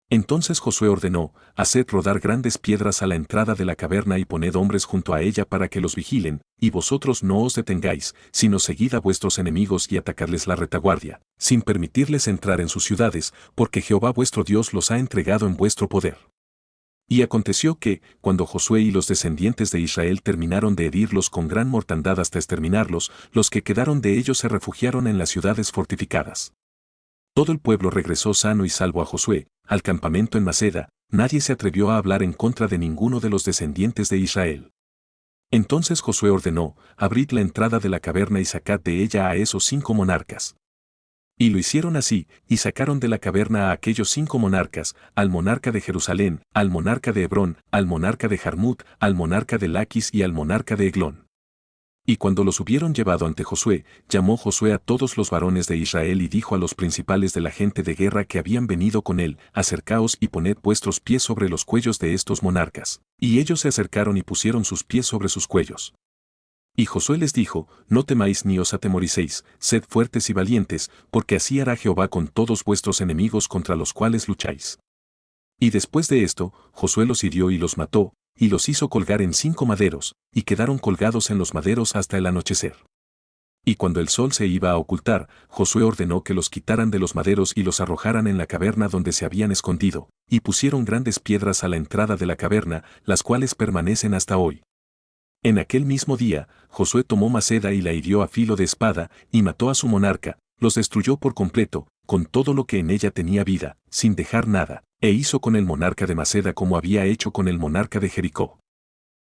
[SPEAKER 1] Entonces Josué ordenó: haced rodar grandes piedras a la entrada de la caverna y poned hombres junto a ella para que los vigilen, y vosotros no os detengáis, sino seguid a vuestros enemigos y atacadles la retaguardia, sin permitirles entrar en sus ciudades, porque Jehová vuestro Dios los ha entregado en vuestro poder. Y aconteció que, cuando Josué y los descendientes de Israel terminaron de herirlos con gran mortandad hasta exterminarlos, los que quedaron de ellos se refugiaron en las ciudades fortificadas. Todo el pueblo regresó sano y salvo a Josué, al campamento en Maceda. Nadie se atrevió a hablar en contra de ninguno de los descendientes de Israel. Entonces Josué ordenó: abrid la entrada de la caverna y sacad de ella a esos 5 monarcas. Y lo hicieron así, y sacaron de la caverna a aquellos 5 monarcas: al monarca de Jerusalén, al monarca de Hebrón, al monarca de Jarmut, al monarca de Laquis y al monarca de Eglón. Y cuando los hubieron llevado ante Josué, llamó Josué a todos los varones de Israel y dijo a los principales de la gente de guerra que habían venido con él: acercaos y poned vuestros pies sobre los cuellos de estos monarcas. Y ellos se acercaron y pusieron sus pies sobre sus cuellos. Y Josué les dijo: no temáis ni os atemoricéis, sed fuertes y valientes, porque así hará Jehová con todos vuestros enemigos contra los cuales lucháis. Y después de esto, Josué los hirió y los mató, y los hizo colgar en 5 maderos, y quedaron colgados en los maderos hasta el anochecer. Y cuando el sol se iba a ocultar, Josué ordenó que los quitaran de los maderos y los arrojaran en la caverna donde se habían escondido, y pusieron grandes piedras a la entrada de la caverna, las cuales permanecen hasta hoy. En aquel mismo día, Josué tomó Maceda y la hirió a filo de espada, y mató a su monarca, los destruyó por completo, con todo lo que en ella tenía vida, sin dejar nada, e hizo con el monarca de Maceda como había hecho con el monarca de Jericó.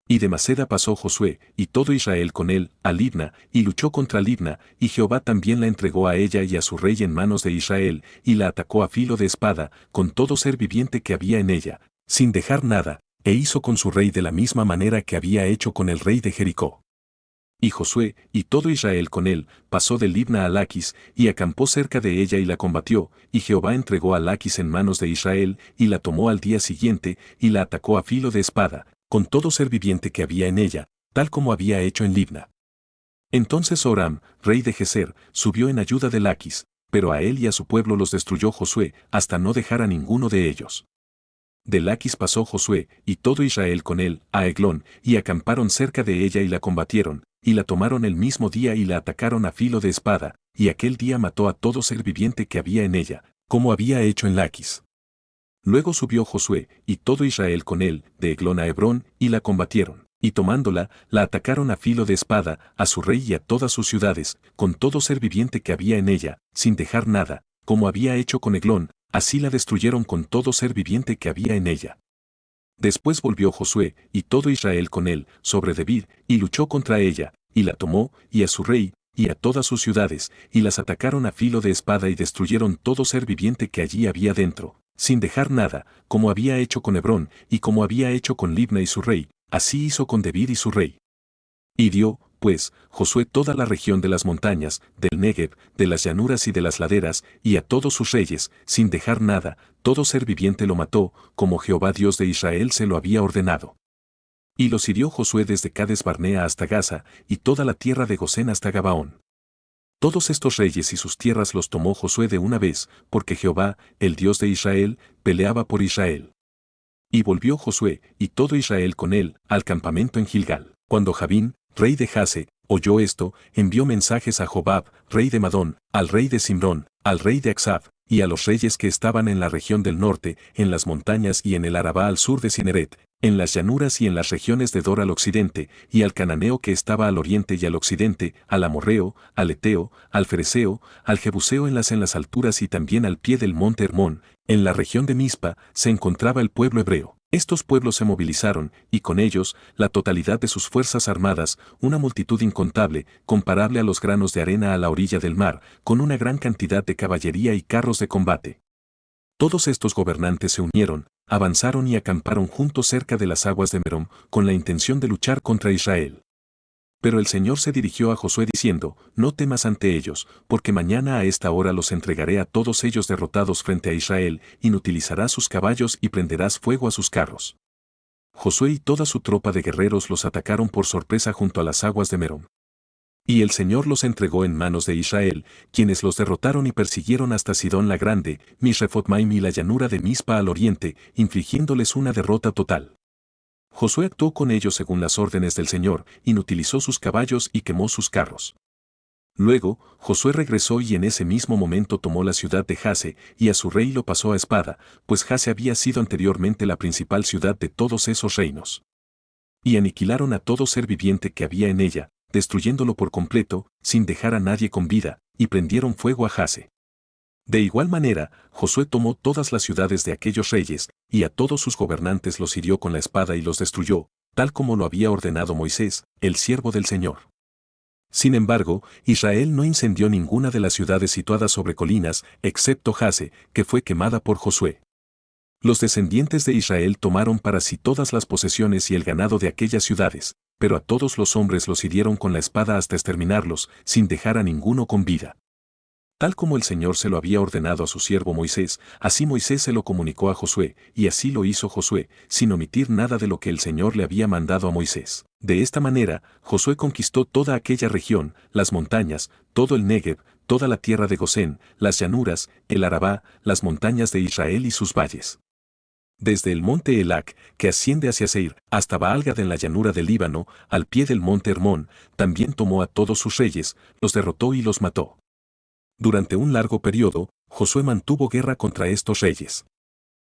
[SPEAKER 1] Y de Maceda pasó Josué, y todo Israel con él, a Libna, y luchó contra Libna, y Jehová también la entregó a ella y a su rey en manos de Israel, y la atacó a filo de espada, con todo ser viviente que había en ella, sin dejar nada, e hizo con su rey de la misma manera que había hecho con el rey de Jericó. Y Josué, y todo Israel con él, pasó de Libna a Laquis, y acampó cerca de ella y la combatió, y Jehová entregó a Laquis en manos de Israel, y la tomó al día siguiente, y la atacó a filo de espada, con todo ser viviente que había en ella, tal como había hecho en Libna. Entonces Horam, rey de Geser, subió en ayuda de Laquis, pero a él y a su pueblo los destruyó Josué, hasta no dejar a ninguno de ellos. De Laquis pasó Josué, y todo Israel con él, a Eglón, y acamparon cerca de ella y la combatieron, y la tomaron el mismo día y la atacaron a filo de espada, y aquel día mató a todo ser viviente que había en ella, como había hecho en Laquis. Luego subió Josué, y todo Israel con él, de Eglón a Hebrón, y la combatieron, y tomándola, la atacaron a filo de espada, a su rey y a todas sus ciudades, con todo ser viviente que había en ella, sin dejar nada, como había hecho con Eglón, así la destruyeron con todo ser viviente que había en ella. Después volvió Josué, y todo Israel con él, sobre Debir, y luchó contra ella, y la tomó, y a su rey, y a todas sus ciudades, y las atacaron a filo de espada y destruyeron todo ser viviente que allí había dentro, sin dejar nada, como había hecho con Hebrón, y como había hecho con Libna y su rey, así hizo con Debir y su rey. Hirió, pues, Josué toda la región de las montañas, del Negev, de las llanuras y de las laderas, y a todos sus reyes, sin dejar nada, todo ser viviente lo mató, como Jehová Dios de Israel se lo había ordenado. Y los hirió Josué desde Cades Barnea hasta Gaza, y toda la tierra de Gosén hasta Gabaón. Todos estos reyes y sus tierras los tomó Josué de una vez, porque Jehová, el Dios de Israel, peleaba por Israel. Y volvió Josué, y todo Israel con él, al campamento en Gilgal. Cuando Javín, rey de Jase, oyó esto, envió mensajes a Jobab, rey de Madón, al rey de Simrón, al rey de Aksab, y a los reyes que estaban en la región del norte, en las montañas y en el Arabá al sur de Cineret, en las llanuras y en las regiones de Dor al occidente, y al cananeo que estaba al oriente y al occidente, al amorreo, al eteo, al fereceo, al jebuseo en las alturas y también al pie del monte Hermón, en la región de Mizpa, se encontraba el pueblo hebreo. Estos pueblos se movilizaron, y con ellos, la totalidad de sus fuerzas armadas, una multitud incontable, comparable a los granos de arena a la orilla del mar, con una gran cantidad de caballería y carros de combate. Todos estos gobernantes se unieron, avanzaron y acamparon juntos cerca de las aguas de Merom, con la intención de luchar contra Israel. Pero el Señor se dirigió a Josué diciendo, no temas ante ellos, porque mañana a esta hora los entregaré a todos ellos derrotados frente a Israel, inutilizarás sus caballos y prenderás fuego a sus carros. Josué y toda su tropa de guerreros los atacaron por sorpresa junto a las aguas de Merom. Y el Señor los entregó en manos de Israel, quienes los derrotaron y persiguieron hasta Sidón la Grande, Misrefotmaim y la llanura de Mizpa al oriente, infligiéndoles una derrota total. Josué actuó con ellos según las órdenes del Señor, inutilizó sus caballos y quemó sus carros. Luego, Josué regresó y en ese mismo momento tomó la ciudad de Jase, y a su rey lo pasó a espada, pues Jase había sido anteriormente la principal ciudad de todos esos reinos. Y aniquilaron a todo ser viviente que había en ella, destruyéndolo por completo, sin dejar a nadie con vida, y prendieron fuego a Jase. De igual manera, Josué tomó todas las ciudades de aquellos reyes, y a todos sus gobernantes los hirió con la espada y los destruyó, tal como lo había ordenado Moisés, el siervo del Señor. Sin embargo, Israel no incendió ninguna de las ciudades situadas sobre colinas, excepto Jase, que fue quemada por Josué. Los descendientes de Israel tomaron para sí todas las posesiones y el ganado de aquellas ciudades, pero a todos los hombres los hirieron con la espada hasta exterminarlos, sin dejar a ninguno con vida. Tal como el Señor se lo había ordenado a su siervo Moisés, así Moisés se lo comunicó a Josué, y así lo hizo Josué, sin omitir nada de lo que el Señor le había mandado a Moisés. De esta manera, Josué conquistó toda aquella región, las montañas, todo el Negev, toda la tierra de Gosén, las llanuras, el Arabá, las montañas de Israel y sus valles. Desde el monte Elac, que asciende hacia Seir, hasta Baal-Gad en la llanura del Líbano, al pie del monte Hermón, también tomó a todos sus reyes, los derrotó y los mató. Durante un largo periodo, Josué mantuvo guerra contra estos reyes.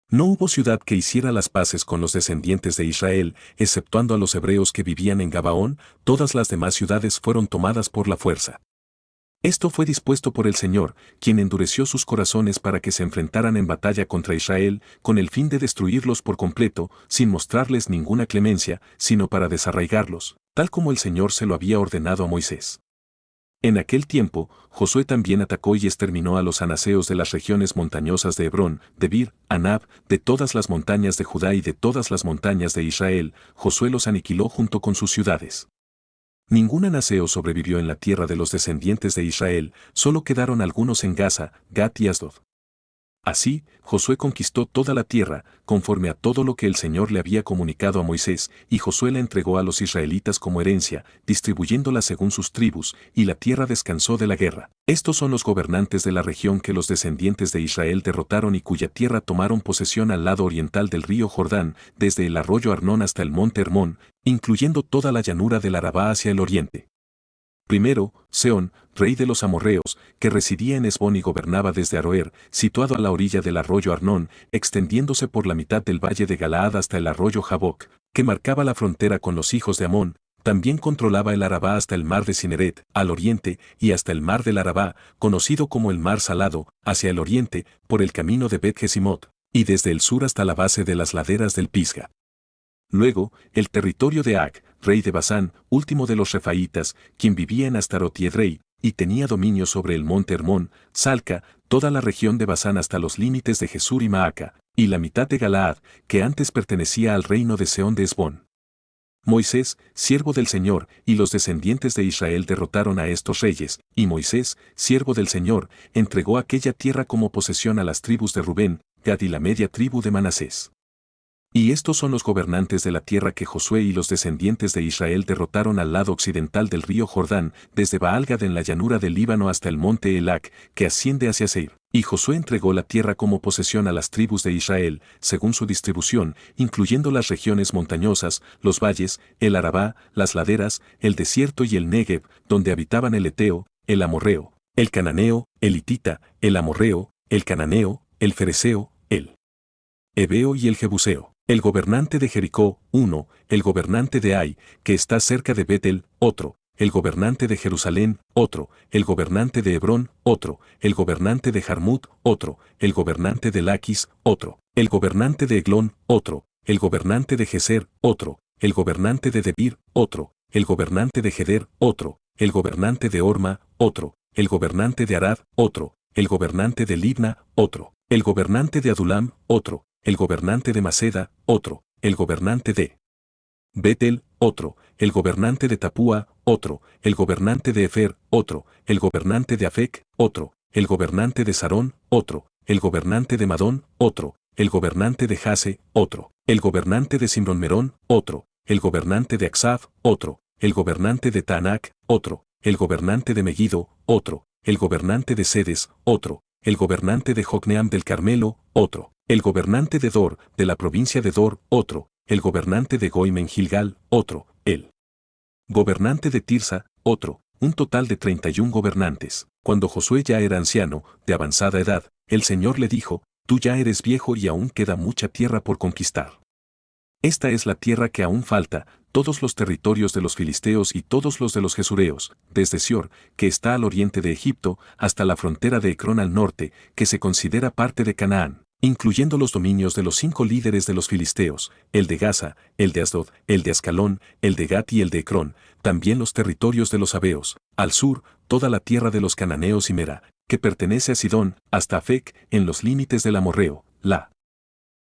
[SPEAKER 1] No hubo ciudad que hiciera las paces con los descendientes de Israel, exceptuando a los hebreos que vivían en Gabaón, todas las demás ciudades fueron tomadas por la fuerza. Esto fue dispuesto por el Señor, quien endureció sus corazones para que se enfrentaran en batalla contra Israel, con el fin de destruirlos por completo, sin mostrarles ninguna clemencia, sino para desarraigarlos, tal como el Señor se lo había ordenado a Moisés. En aquel tiempo, Josué también atacó y exterminó a los anaseos de las regiones montañosas de Hebrón, Debir, Anab, de todas las montañas de Judá y de todas las montañas de Israel. Josué los aniquiló junto con sus ciudades. Ningún anaseo sobrevivió en la tierra de los descendientes de Israel, solo quedaron algunos en Gaza, Gat y Asdod. Así, Josué conquistó toda la tierra, conforme a todo lo que el Señor le había comunicado a Moisés, y Josué la entregó a los israelitas como herencia, distribuyéndola según sus tribus, y la tierra descansó de la guerra. Estos son los gobernantes de la región que los descendientes de Israel derrotaron y cuya tierra tomaron posesión al lado oriental del río Jordán, desde el arroyo Arnón hasta el monte Hermón, incluyendo toda la llanura del Arabá hacia el oriente. Primero, Sehón, rey de los amorreos, que residía en Hesbón y gobernaba desde Aroer, situado a la orilla del arroyo Arnón, extendiéndose por la mitad del valle de Galaad hasta el arroyo Jaboc, que marcaba la frontera con los hijos de Amón. También controlaba el Arabá hasta el mar de Cineret, al oriente, y hasta el mar del Arabá, conocido como el mar Salado, hacia el oriente, por el camino de Bet-Jesimot, y desde el sur hasta la base de las laderas del Pisga. Luego, el territorio de Ag, rey de Basán, último de los refaítas, quien vivía en Astarot y Edrei, y tenía dominio sobre el monte Hermón, Salca, toda la región de Basán hasta los límites de Jesur y Maaca, y la mitad de Galaad, que antes pertenecía al reino de Sehón de Hesbón. Moisés, siervo del Señor, y los descendientes de Israel derrotaron a estos reyes, y Moisés, siervo del Señor, entregó aquella tierra como posesión a las tribus de Rubén, Gad y la media tribu de Manasés. Y estos son los gobernantes de la tierra que Josué y los descendientes de Israel derrotaron al lado occidental del río Jordán, desde Baal-Gad en la llanura del Líbano hasta el monte Elac, que asciende hacia Seir. Y Josué entregó la tierra como posesión a las tribus de Israel, según su distribución, incluyendo las regiones montañosas, los valles, el Arabá, las laderas, el desierto y el Negev, donde habitaban el eteo, el amorreo, el cananeo, el hitita, el amorreo, el cananeo, el fereceo, el heveo y el jebuseo. El gobernante de Jericó, uno, el gobernante de Ai, que está cerca de Betel, otro, el gobernante de Jerusalén, otro, el gobernante de Hebrón, otro, el gobernante de Jarmut, otro, el gobernante de Laquis, otro, el gobernante de Eglón, otro, el gobernante de Geser, otro, el gobernante de Debir, otro, el gobernante de Geder, otro, el gobernante de Orma, otro, el gobernante de Arad, otro, el gobernante de Libna, otro, el gobernante de Adulam, otro, el gobernante de Maceda, otro, el gobernante de Betel, otro, el gobernante de Tapúa, otro, el gobernante de Efer, otro, el gobernante de Afec, otro, el gobernante de Sarón, otro, el gobernante de Madón, otro, el gobernante de Jase, otro, el gobernante de Simronmerón, otro, el gobernante de Aksaf, otro, el gobernante de Taanac, otro, el gobernante de Megiddo, otro, el gobernante de Sedes, otro, el gobernante de Jocneam del Carmelo, otro, el gobernante de Dor, de la provincia de Dor, otro, el gobernante de Goim en Gilgal, otro, el gobernante de Tirsa, otro, un total de 31 gobernantes. Cuando Josué ya era anciano, de avanzada edad, el Señor le dijo, tú ya eres viejo y aún queda mucha tierra por conquistar. Esta es la tierra que aún falta, todos los territorios de los filisteos y todos los de los jesureos, desde Sior, que está al oriente de Egipto, hasta la frontera de Ecrón al norte, que se considera parte de Canaán, incluyendo los dominios de los 5 líderes de los filisteos, el de Gaza, el de Asdod, el de Ascalón, el de Gat y el de Ecrón, también los territorios de los Abeos, al sur, toda la tierra de los cananeos y Mera, que pertenece a Sidón, hasta Afec, en los límites del Amorreo, la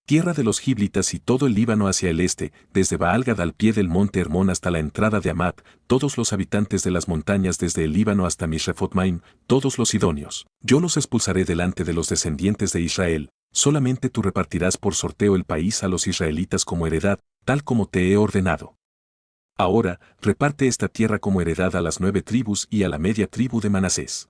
[SPEAKER 1] tierra de los Giblitas y todo el Líbano hacia el este, desde Baal-Gad al pie del monte Hermón hasta la entrada de Amat, todos los habitantes de las montañas desde el Líbano hasta Misrefot-Maim, todos los sidonios. Yo los expulsaré delante de los descendientes de Israel, solamente tú repartirás por sorteo el país a los israelitas como heredad, tal como te he ordenado. Ahora, reparte esta tierra como heredad a las 9 tribus y a la media tribu de Manasés.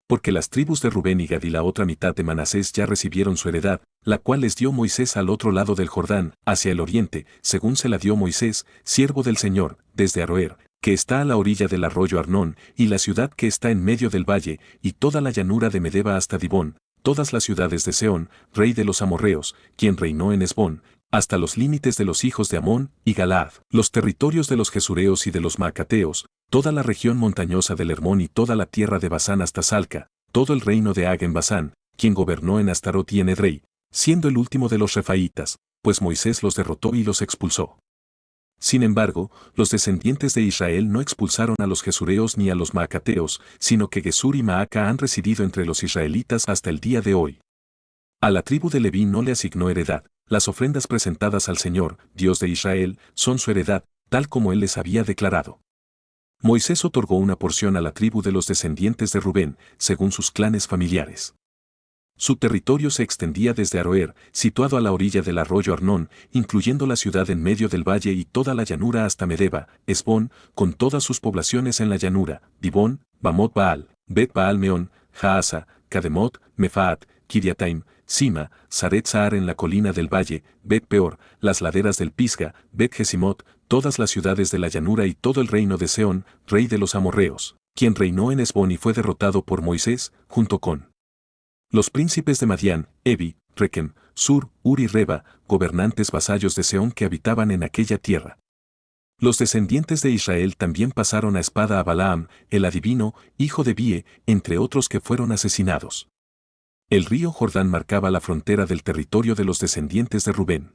[SPEAKER 1] Porque las tribus de Rubén y Gad y la otra mitad de Manasés ya recibieron su heredad, la cual les dio Moisés al otro lado del Jordán, hacia el oriente, según se la dio Moisés, siervo del Señor, desde Aroer, que está a la orilla del arroyo Arnón, y la ciudad que está en medio del valle, y toda la llanura de Medeba hasta Dibón, todas las ciudades de Seón, rey de los amorreos, quien reinó en Hesbón, hasta los límites de los hijos de Amón y Galaad, los territorios de los jesureos y de los maacateos, toda la región montañosa del Hermón y toda la tierra de Basán hasta Salca, todo el reino de Ag en Basán, quien gobernó en Astarot y en Edrei, siendo el último de los refaitas, pues Moisés los derrotó y los expulsó. Sin embargo, los descendientes de Israel no expulsaron a los jesureos ni a los maacateos, sino que Gesur y Maaca han residido entre los israelitas hasta el día de hoy. A la tribu de Leví no le asignó heredad, las ofrendas presentadas al Señor, Dios de Israel, son su heredad, tal como él les había declarado. Moisés otorgó una porción a la tribu de los descendientes de Rubén, según sus clanes familiares. Su territorio se extendía desde Aroer, situado a la orilla del arroyo Arnón, incluyendo la ciudad en medio del valle y toda la llanura hasta Medeba, Hesbón, con todas sus poblaciones en la llanura, Dibón, Bamot Baal, Bet Baal Meón, Jaasa, Kademot, Mefaat, Kiriataim, Sima, Saret Sahar en la colina del valle, Bet Peor, las laderas del Pisga, Bet Jesimot, todas las ciudades de la llanura y todo el reino de Seón, rey de los amorreos, quien reinó en Hesbón y fue derrotado por Moisés, junto con los príncipes de Madián, Evi, Rekem, Sur, Ur y Reba, gobernantes vasallos de Seón que habitaban en aquella tierra. Los descendientes de Israel también pasaron a espada a Balaam, el adivino, hijo de Bie, entre otros que fueron asesinados. El río Jordán marcaba la frontera del territorio de los descendientes de Rubén.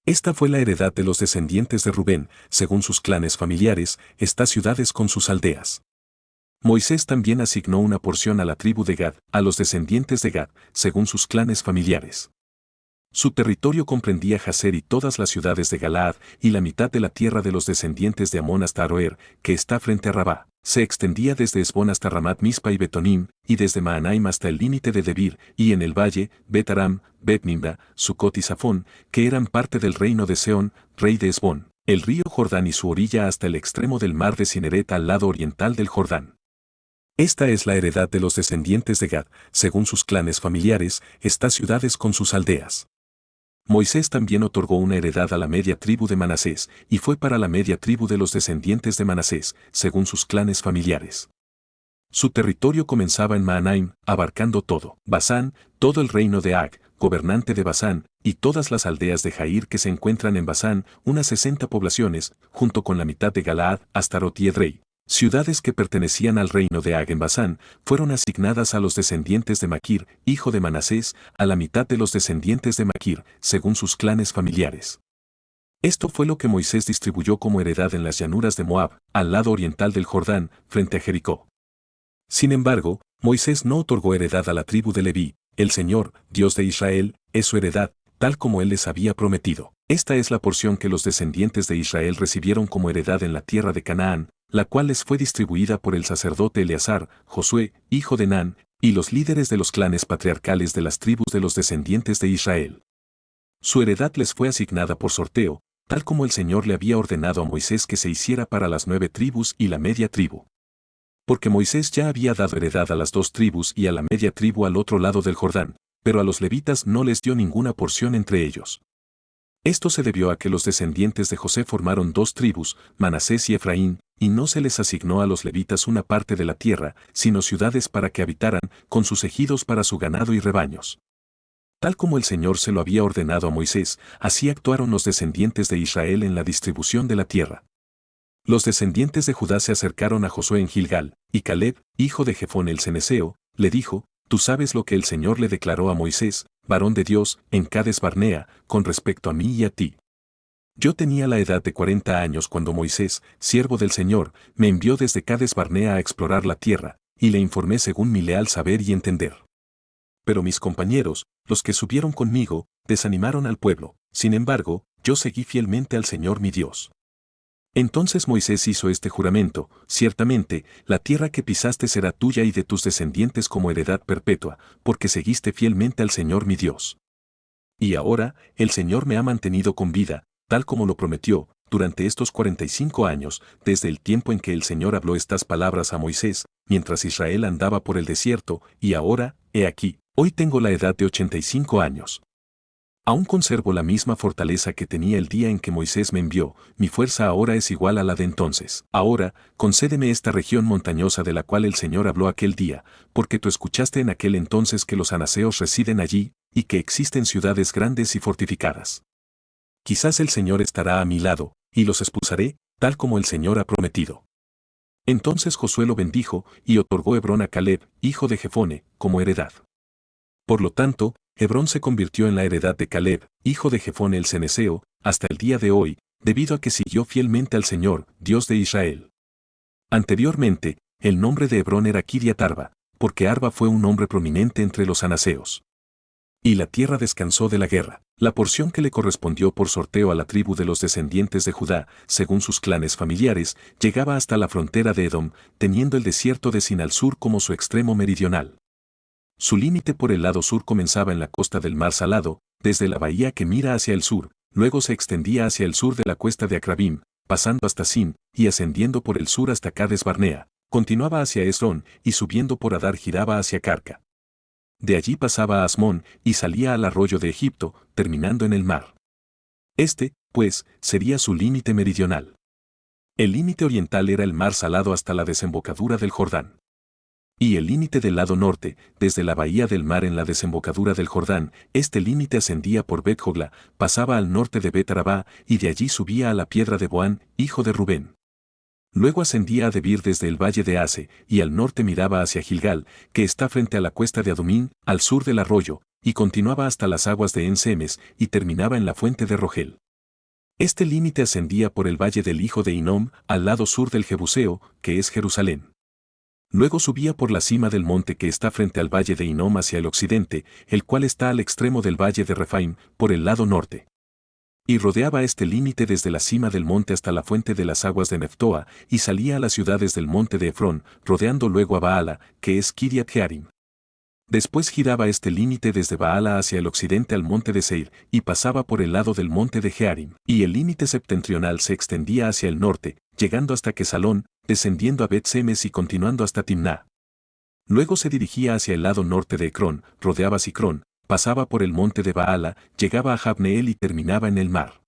[SPEAKER 1] Esta fue la heredad de los descendientes de Rubén, según sus clanes familiares, estas ciudades con sus aldeas. Moisés también asignó una porción a la tribu de Gad, a los descendientes de Gad, según sus clanes familiares. Su territorio comprendía Jazer y todas las ciudades de Galaad, y la mitad de la tierra de los descendientes de Amón hasta Aroer, que está frente a Rabá. Se extendía desde Hesbón hasta Ramat Mispa y Betonim, y desde Mahanaim hasta el límite de Debir, y en el valle, Bet-Aram, Bet-Nimra, Sucot y Safón, que eran parte del reino de Seón, rey de Hesbón, el río Jordán y su orilla hasta el extremo del mar de Cineret al lado oriental del Jordán. Esta es la heredad de los descendientes de Gad, según sus clanes familiares, estas ciudades con sus aldeas. Moisés también otorgó una heredad a la media tribu de Manasés, y fue para la media tribu de los descendientes de Manasés, según sus clanes familiares. Su territorio comenzaba en Mahanaim, abarcando todo Basán, todo el reino de Ag, gobernante de Basán, y todas las aldeas de Jair que se encuentran en Basán, unas 60 poblaciones, junto con la mitad de Galaad, Astarot y Edrei. Ciudades que pertenecían al reino de Ag en Basán, fueron asignadas a los descendientes de Maquir, hijo de Manasés, a la mitad de los descendientes de Maquir, según sus clanes familiares. Esto fue lo que Moisés distribuyó como heredad en las llanuras de Moab, al lado oriental del Jordán, frente a Jericó. Sin embargo, Moisés no otorgó heredad a la tribu de Leví. El Señor, Dios de Israel, es su heredad, tal como Él les había prometido. Esta es la porción que los descendientes de Israel recibieron como heredad en la tierra de Canaán, la cual les fue distribuida por el sacerdote Eleazar, Josué, hijo de Nun, y los líderes de los clanes patriarcales de las tribus de los descendientes de Israel. Su heredad les fue asignada por sorteo, tal como el Señor le había ordenado a Moisés que se hiciera para las 9 tribus y la media tribu. Porque Moisés ya había dado heredad a las 2 tribus y a la media tribu al otro lado del Jordán, pero a los levitas no les dio ninguna porción entre ellos. Esto se debió a que los descendientes de José formaron 2 tribus, Manasés y Efraín, y no se les asignó a los levitas una parte de la tierra, sino ciudades para que habitaran, con sus ejidos para su ganado y rebaños. Tal como el Señor se lo había ordenado a Moisés, así actuaron los descendientes de Israel en la distribución de la tierra. Los descendientes de Judá se acercaron a Josué en Gilgal, y Caleb, hijo de Jefone el ceneseo, le dijo: Tú sabes lo que el Señor le declaró a Moisés, varón de Dios, en Cades Barnea, con respecto a mí y a ti. Yo tenía la edad de 40 años cuando Moisés, siervo del Señor, me envió desde Cades Barnea a explorar la tierra, y le informé según mi leal saber y entender. Pero mis compañeros, los que subieron conmigo, desanimaron al pueblo. Sin embargo, yo seguí fielmente al Señor mi Dios. Entonces Moisés hizo este juramento: ciertamente, la tierra que pisaste será tuya y de tus descendientes como heredad perpetua, porque seguiste fielmente al Señor mi Dios. Y ahora, el Señor me ha mantenido con vida, tal como lo prometió, durante estos 45 años, desde el tiempo en que el Señor habló estas palabras a Moisés, mientras Israel andaba por el desierto, y ahora, he aquí, hoy tengo la edad de 85 años. Aún conservo la misma fortaleza que tenía el día en que Moisés me envió, mi fuerza ahora es igual a la de entonces. Ahora, concédeme esta región montañosa de la cual el Señor habló aquel día, porque tú escuchaste en aquel entonces que los anaseos residen allí, y que existen ciudades grandes y fortificadas. Quizás el Señor estará a mi lado, y los expulsaré, tal como el Señor ha prometido. Entonces Josué lo bendijo, y otorgó Hebrón a Caleb, hijo de Jefone, como heredad. Por lo tanto, Hebrón se convirtió en la heredad de Caleb, hijo de Jefone el ceneseo, hasta el día de hoy, debido a que siguió fielmente al Señor, Dios de Israel. Anteriormente, el nombre de Hebrón era Kiriat Arba, porque Arba fue un nombre prominente entre los anaseos. Y la tierra descansó de la guerra. La porción que le correspondió por sorteo a la tribu de los descendientes de Judá, según sus clanes familiares, llegaba hasta la frontera de Edom, teniendo el desierto de Sin al sur como su extremo meridional. Su límite por el lado sur comenzaba en la costa del Mar Salado, desde la bahía que mira hacia el sur, luego se extendía hacia el sur de la cuesta de Acrabim, pasando hasta Sin, y ascendiendo por el sur hasta Cades Barnea, continuaba hacia Esrón, y subiendo por Adar giraba hacia Carca. De allí pasaba a Asmón, y salía al arroyo de Egipto, terminando en el mar. Este, pues, sería su límite meridional. El límite oriental era el Mar Salado hasta la desembocadura del Jordán. Y el límite del lado norte, desde la bahía del mar en la desembocadura del Jordán, este límite ascendía por Bet-Jogla, pasaba al norte de Bet-Arabá, y de allí subía a la piedra de Boán, hijo de Rubén. Luego ascendía a Debir desde el valle de Ase, y al norte miraba hacia Gilgal, que está frente a la cuesta de Adumín, al sur del arroyo, y continuaba hasta las aguas de En-Semes, y terminaba en la fuente de Rogel. Este límite ascendía por el valle del hijo de Hinnom, al lado sur del Jebuseo, que es Jerusalén. Luego subía por la cima del monte que está frente al valle de Hinnom hacia el occidente, el cual está al extremo del valle de Refaim, por el lado norte. Y rodeaba este límite desde la cima del monte hasta la fuente de las aguas de Neftoa, y salía a las ciudades del monte de Efrón, rodeando luego a Baala, que es Kiriat Jearim. Después giraba este límite desde Baala hacia el occidente al monte de Seir, y pasaba por el lado del monte de Jearim, y el límite septentrional se extendía hacia el norte, llegando hasta Quesalón, descendiendo a Bet-Semes y continuando hasta Timná. Luego se dirigía hacia el lado norte de Ecrón, rodeaba Sicrón, pasaba por el monte de Baala, llegaba a Jabneel y terminaba en el mar.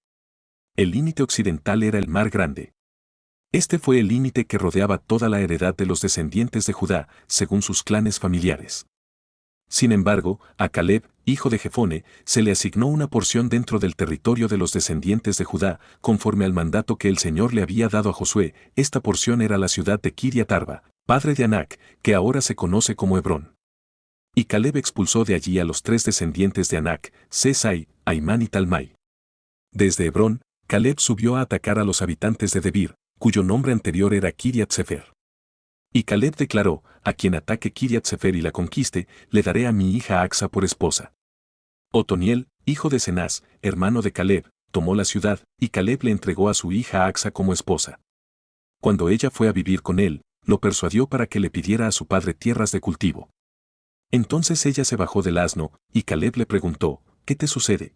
[SPEAKER 1] El límite occidental era el mar Grande. Este fue el límite que rodeaba toda la heredad de los descendientes de Judá, según sus clanes familiares. Sin embargo, a Caleb, hijo de Jefone, se le asignó una porción dentro del territorio de los descendientes de Judá, conforme al mandato que el Señor le había dado a Josué. Esta porción era la ciudad de Kiriat Arba, padre de Anac, que ahora se conoce como Hebrón. Y Caleb expulsó de allí a los 3 descendientes de Anac, Sesai, Aimán y Talmai. Desde Hebrón, Caleb subió a atacar a los habitantes de Debir, cuyo nombre anterior era Kiriat Sefer. Y Caleb declaró: a quien ataque Kiriat Sefer y la conquiste, le daré a mi hija Axa por esposa. Otoniel, hijo de Cenaz, hermano de Caleb, tomó la ciudad, y Caleb le entregó a su hija Axa como esposa. Cuando ella fue a vivir con él, lo persuadió para que le pidiera a su padre tierras de cultivo. Entonces ella se bajó del asno, y Caleb le preguntó: ¿qué te sucede?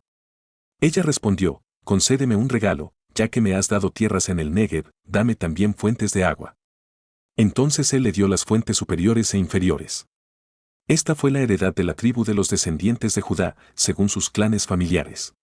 [SPEAKER 1] Ella respondió: concédeme un regalo, ya que me has dado tierras en el Negev, dame también fuentes de agua. Entonces él le dio las fuentes superiores e inferiores. Esta fue la heredad de la tribu de los descendientes de Judá, según sus clanes familiares.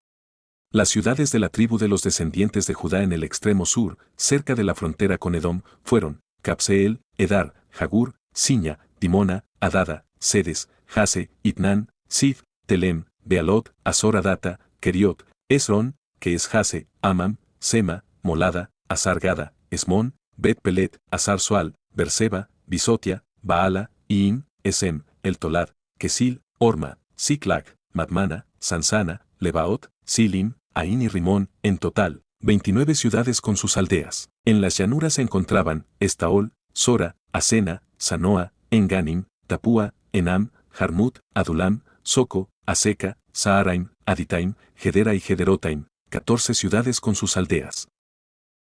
[SPEAKER 1] Las ciudades de la tribu de los descendientes de Judá en el extremo sur, cerca de la frontera con Edom, fueron Capseel, Edar, Jagur, Siña, Dimona, Adada, Sedes, Jase, Itnán, Sif, Telem, Bealot, Azor Adata, Keriot, Esrón, que es Jase, Amam, Sema, Molada, Azar-Gada, Esmón, Bet-Pelet, Azar-Sual, Berseba, Bisotia, Baala, Iim, Esem, El Tolad, Kesil, Orma, Siclag, Madmana, Sansana, Lebaot, Silim, Ain y Rimón, en total, 29 ciudades con sus aldeas. En las llanuras se encontraban Estaol, Sora, Asena, Sanoa, Enganim, Tapúa, Enam, Jarmut, Adulam, Soco, Aseca, Saharaim, Aditaim, Gedera y Gederotaim, 14 ciudades con sus aldeas.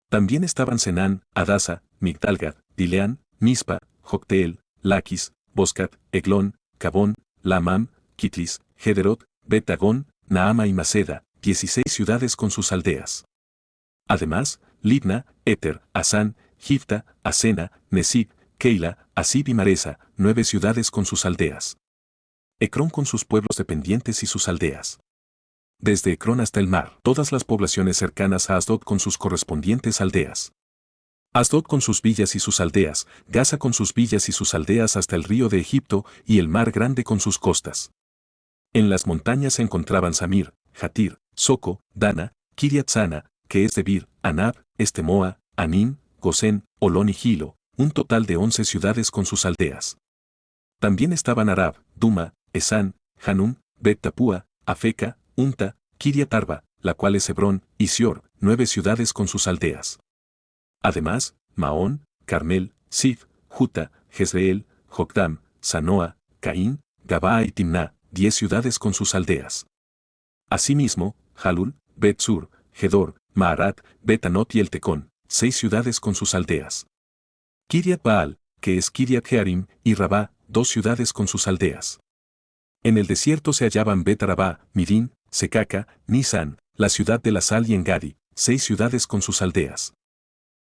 [SPEAKER 1] También estaban Senán, Adasa, Migdalgad, Dileán, Mispa, Jocteel, Laquis, Boscat, Eglón, Cabón, Lamam, Kitlis, Gederot, Bet-Dagón, Naama y Maceda, 16 ciudades con sus aldeas. Además, Libna, Eter, Asán, Gifta, Asena, Nesib, Keila, Asib y Maresa, 9 ciudades con sus aldeas. Ecrón con sus pueblos dependientes y sus aldeas. Desde Ecrón hasta el mar, todas las poblaciones cercanas a Asdod con sus correspondientes aldeas. Asdod con sus villas y sus aldeas, Gaza con sus villas y sus aldeas hasta el río de Egipto y el mar grande con sus costas. En las montañas se encontraban Samir, Jatir, Soco, Dana, Kiriat Sana, que es Debir, Anab, Estemoa, Anim, Gosén, Olón y Gilo, un total de 11 ciudades con sus aldeas. También estaban Arab, Duma, Esán, Hanum, Bet-Tapúa, Afeca, Unta, Kiriat Arba, la cual es Hebrón, y Sior, 9 ciudades con sus aldeas. Además, Maón, Carmel, Sif, Juta, Jezreel, Jokdam, Sanoa, Caín, Gabaa y Timná, 10 ciudades con sus aldeas. Asimismo, Jalul, Bet-Sur, Gedor, Maarat, Bet-Anot y El Tecón, 6 ciudades con sus aldeas. Kiriat Baal, que es Kiriat Jearim, y Rabá, 2 ciudades con sus aldeas. En el desierto se hallaban Bet-Arabá, Midín, Secaca, Nisan, la ciudad de la sal y Engadi, 6 ciudades con sus aldeas.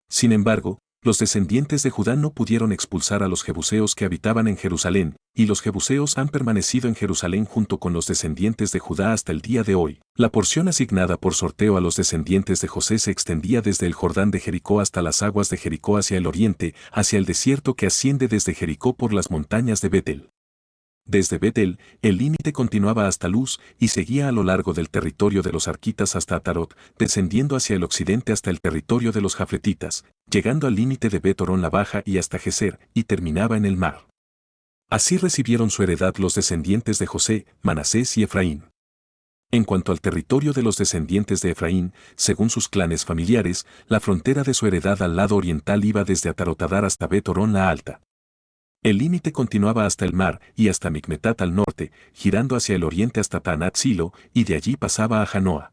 [SPEAKER 1] Sin embargo, los descendientes de Judá no pudieron expulsar a los jebuseos que habitaban en Jerusalén, y los jebuseos han permanecido en Jerusalén junto con los descendientes de Judá hasta el día de hoy. La porción asignada por sorteo a los descendientes de José se extendía desde el Jordán de Jericó hasta las aguas de Jericó hacia el oriente, hacia el desierto que asciende desde Jericó por las montañas de Betel. Desde Betel, el límite continuaba hasta Luz y seguía a lo largo del territorio de los arquitas hasta Atarot, descendiendo hacia el occidente hasta el territorio de los jafretitas, llegando al límite de Bet-Orón la Baja y hasta Geser, y terminaba en el mar. Así recibieron su heredad los descendientes de José, Manasés y Efraín. En cuanto al territorio de los descendientes de Efraín, según sus clanes familiares, la frontera de su heredad al lado oriental iba desde Atarotadar hasta Bet-Orón la Alta. El límite continuaba hasta el mar y hasta Micmetat al norte, girando hacia el oriente hasta Taanat Silo, y de allí pasaba a Janoa.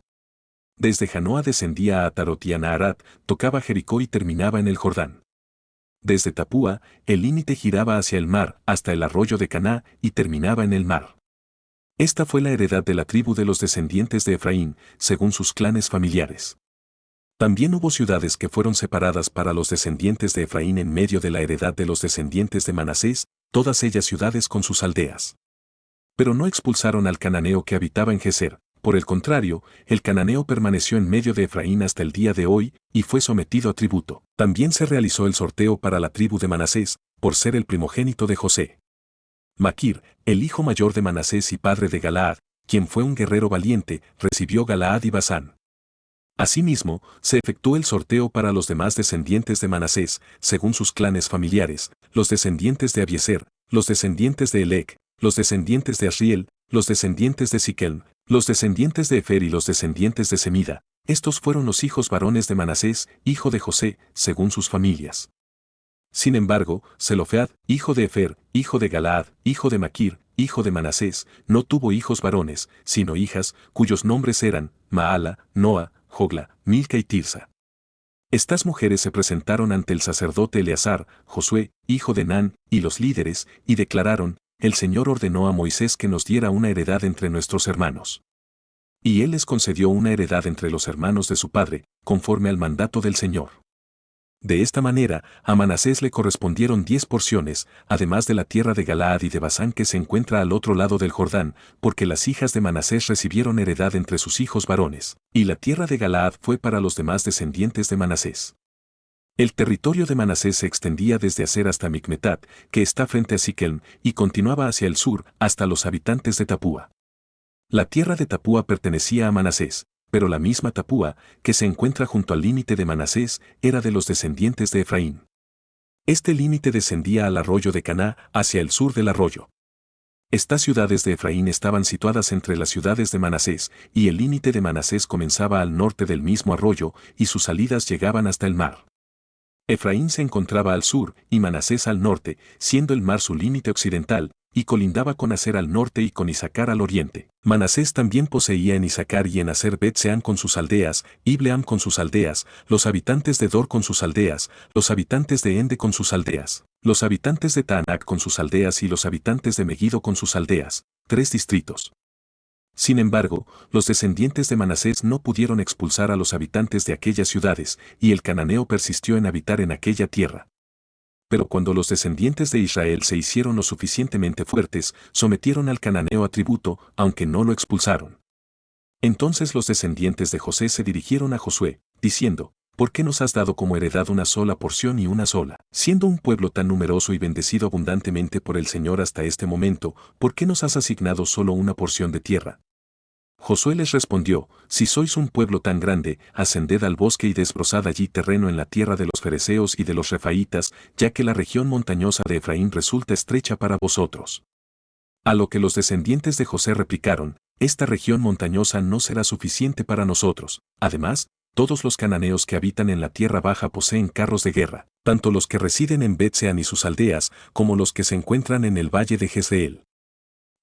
[SPEAKER 1] Desde Janoa descendía a Atarot y a Naarat, tocaba Jericó y terminaba en el Jordán. Desde Tapúa, el límite giraba hacia el mar, hasta el arroyo de Caná, y terminaba en el mar. Esta fue la heredad de la tribu de los descendientes de Efraín, según sus clanes familiares. También hubo ciudades que fueron separadas para los descendientes de Efraín en medio de la heredad de los descendientes de Manasés, todas ellas ciudades con sus aldeas. Pero no expulsaron al cananeo que habitaba en Geser, Por el contrario, el cananeo permaneció en medio de Efraín hasta el día de hoy y fue sometido a tributo. También se realizó el sorteo para la tribu de Manasés, por ser el primogénito de José. Maquir, el hijo mayor de Manasés y padre de Galaad, quien fue un guerrero valiente, recibió Galaad y Basán. Asimismo, se efectuó el sorteo para los demás descendientes de Manasés, según sus clanes familiares, los descendientes de Abieser, los descendientes de Elec, los descendientes de Asriel, los descendientes de Siquelm, los descendientes de Efer y los descendientes de Semida. Estos fueron los hijos varones de Manasés, hijo de José, según sus familias. Sin embargo, Zelofead, hijo de Efer, hijo de Galaad, hijo de Maquir, hijo de Manasés, no tuvo hijos varones, sino hijas, cuyos nombres eran Maala, Noa, Jogla, Milca y Tirsa. Estas mujeres se presentaron ante el sacerdote Eleazar, Josué, hijo de Nan, y los líderes, y declararon: el Señor ordenó a Moisés que nos diera una heredad entre nuestros hermanos. Y él les concedió una heredad entre los hermanos de su padre, conforme al mandato del Señor. De esta manera, a Manasés le correspondieron 10 porciones, además de la tierra de Galaad y de Basán que se encuentra al otro lado del Jordán, porque las hijas de Manasés recibieron heredad entre sus hijos varones, y la tierra de Galaad fue para los demás descendientes de Manasés. El territorio de Manasés se extendía desde Aser hasta Micmetat, que está frente a Siquelm, y continuaba hacia el sur, hasta los habitantes de Tapúa. La tierra de Tapúa pertenecía a Manasés, pero la misma Tapúa, que se encuentra junto al límite de Manasés, era de los descendientes de Efraín. Este límite descendía al arroyo de Caná, hacia el sur del arroyo. Estas ciudades de Efraín estaban situadas entre las ciudades de Manasés, y el límite de Manasés comenzaba al norte del mismo arroyo, y sus salidas llegaban hasta el mar. Efraín se encontraba al sur, y Manasés al norte, siendo el mar su límite occidental, y colindaba con Aser al norte y con Isacar al oriente. Manasés también poseía en Isacar y en Aser Bet-Sean con sus aldeas, Ibleam con sus aldeas, los habitantes de Dor con sus aldeas, los habitantes de Ende con sus aldeas, los habitantes de Taanac con sus aldeas y los habitantes de Megiddo con sus aldeas, 3 distritos. Sin embargo, los descendientes de Manasés no pudieron expulsar a los habitantes de aquellas ciudades, y el cananeo persistió en habitar en aquella tierra. Pero cuando los descendientes de Israel se hicieron lo suficientemente fuertes, sometieron al cananeo a tributo, aunque no lo expulsaron. Entonces los descendientes de José se dirigieron a Josué, diciendo: ¿por qué nos has dado como heredad una sola porción y una sola? Siendo un pueblo tan numeroso y bendecido abundantemente por el Señor hasta este momento, ¿por qué nos has asignado solo una porción de tierra? Josué les respondió: si sois un pueblo tan grande, ascended al bosque y desbrozad allí terreno en la tierra de los fereceos y de los refaitas, ya que la región montañosa de Efraín resulta estrecha para vosotros. A lo que los descendientes de José replicaron: esta región montañosa no será suficiente para nosotros. Además, todos los cananeos que habitan en la tierra baja poseen carros de guerra, tanto los que residen en Bet-Sean y sus aldeas, como los que se encuentran en el valle de Jezreel.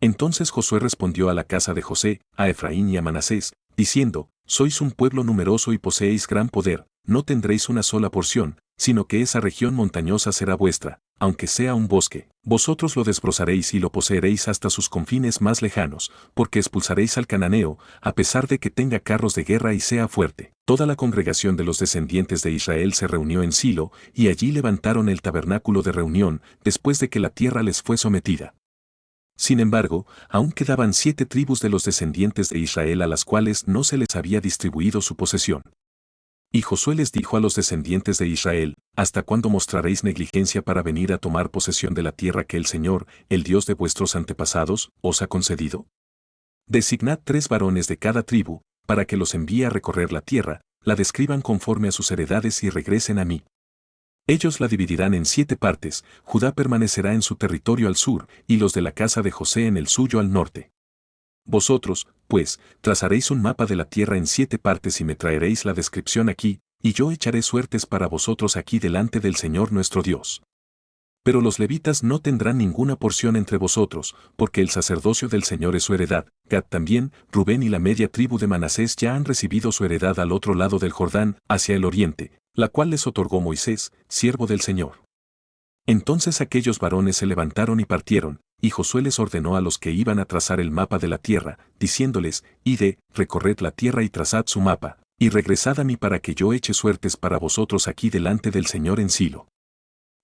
[SPEAKER 1] Entonces Josué respondió a la casa de José, a Efraín y a Manasés, diciendo: sois un pueblo numeroso y poseéis gran poder, no tendréis una sola porción, sino que esa región montañosa será vuestra, aunque sea un bosque. Vosotros lo desbrozaréis y lo poseeréis hasta sus confines más lejanos, porque expulsaréis al cananeo, a pesar de que tenga carros de guerra y sea fuerte. Toda la congregación de los descendientes de Israel se reunió en Silo, y allí levantaron el tabernáculo de reunión, después de que la tierra les fue sometida. Sin embargo, aún quedaban 7 tribus de los descendientes de Israel a las cuales no se les había distribuido su posesión. Y Josué les dijo a los descendientes de Israel: ¿hasta cuándo mostraréis negligencia para venir a tomar posesión de la tierra que el Señor, el Dios de vuestros antepasados, os ha concedido? Designad 3 varones de cada tribu, para que los envíe a recorrer la tierra, la describan conforme a sus heredades y regresen a mí. Ellos la dividirán en 7 partes, Judá permanecerá en su territorio al sur, y los de la casa de José en el suyo al norte. Vosotros, pues, trazaréis un mapa de la tierra en 7 partes y me traeréis la descripción aquí, y yo echaré suertes para vosotros aquí delante del Señor nuestro Dios. Pero los levitas no tendrán ninguna porción entre vosotros, porque el sacerdocio del Señor es su heredad. Gad también, Rubén y la media tribu de Manasés ya han recibido su heredad al otro lado del Jordán, hacia el oriente, la cual les otorgó Moisés, siervo del Señor. Entonces aquellos varones se levantaron y partieron, y Josué les ordenó a los que iban a trazar el mapa de la tierra, diciéndoles: id, recorred la tierra y trazad su mapa, y regresad a mí para que yo eche suertes para vosotros aquí delante del Señor en Silo.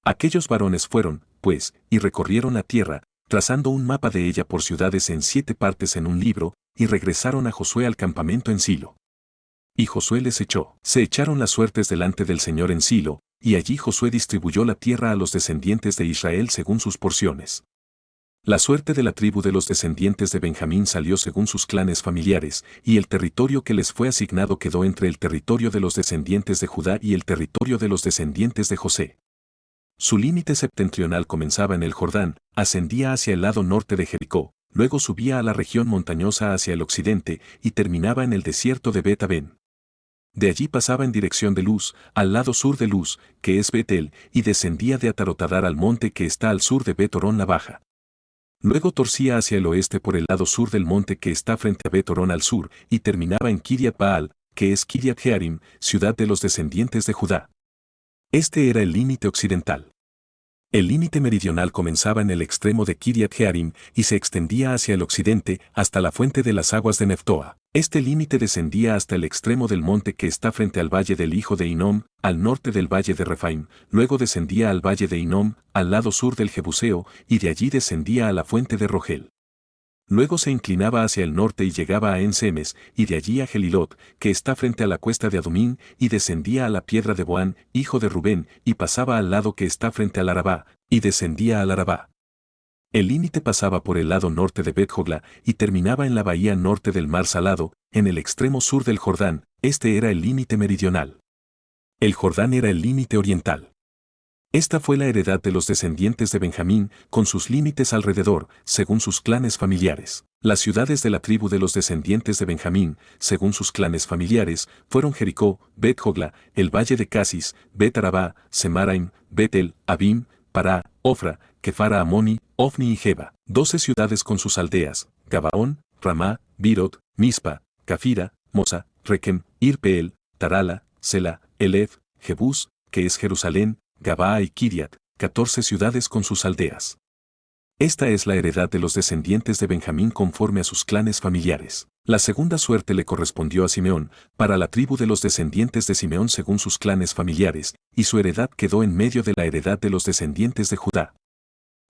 [SPEAKER 1] Aquellos varones fueron, pues, y recorrieron la tierra, trazando un mapa de ella por ciudades en 7 partes en un libro, y regresaron a Josué al campamento en Silo. Y Josué les echó. Se echaron las suertes delante del Señor en Silo, y allí Josué distribuyó la tierra a los descendientes de Israel según sus porciones. La suerte de la tribu de los descendientes de Benjamín salió según sus clanes familiares, y el territorio que les fue asignado quedó entre el territorio de los descendientes de Judá y el territorio de los descendientes de José. Su límite septentrional comenzaba en el Jordán, ascendía hacia el lado norte de Jericó, luego subía a la región montañosa hacia el occidente y terminaba en el desierto de Bet-Aven. De allí pasaba en dirección de Luz, al lado sur de Luz, que es Betel, y descendía de Atarotadar al monte que está al sur de Bet-Orón la Baja. Luego torcía hacia el oeste por el lado sur del monte que está frente a Bet-Orón al sur, y terminaba en Kiriat Baal, que es Kiriat Jearim, ciudad de los descendientes de Judá. Este era el límite occidental. El límite meridional comenzaba en el extremo de Kiriat Jearim y se extendía hacia el occidente hasta la fuente de las aguas de Neftoa. Este límite descendía hasta el extremo del monte que está frente al valle del hijo de Hinnom, al norte del valle de Refaim, luego descendía al valle de Hinnom, al lado sur del Jebuseo, y de allí descendía a la fuente de Rogel. Luego se inclinaba hacia el norte y llegaba a En-Semes, y de allí a Gelilot, que está frente a la cuesta de Adumín, y descendía a la piedra de Boán, hijo de Rubén, y pasaba al lado que está frente al Arabá, y descendía al Arabá. El límite pasaba por el lado norte de Bet-Jogla y terminaba en la bahía norte del Mar Salado, en el extremo sur del Jordán. Este era el límite meridional. El Jordán era el límite oriental. Esta fue la heredad de los descendientes de Benjamín, con sus límites alrededor, según sus clanes familiares. Las ciudades de la tribu de los descendientes de Benjamín, según sus clanes familiares, fueron Jericó, Bet-Jogla, el valle de Casis, Bet-Arabá, Semaraim, Betel, Abim, Pará, Ofra, Kefara Amoni, Ofni y Geba. 12 ciudades con sus aldeas: Gabaón, Ramá, Birot, Mispa, Cafira, Mosa, Rekem, Irpeel, Tarala, Sela, Elef, Jebús, que es Jerusalén, Gabaa y Kiriat, 14 ciudades con sus aldeas. Esta es la heredad de los descendientes de Benjamín conforme a sus clanes familiares. La segunda suerte le correspondió a Simeón, para la tribu de los descendientes de Simeón según sus clanes familiares, y su heredad quedó en medio de la heredad de los descendientes de Judá.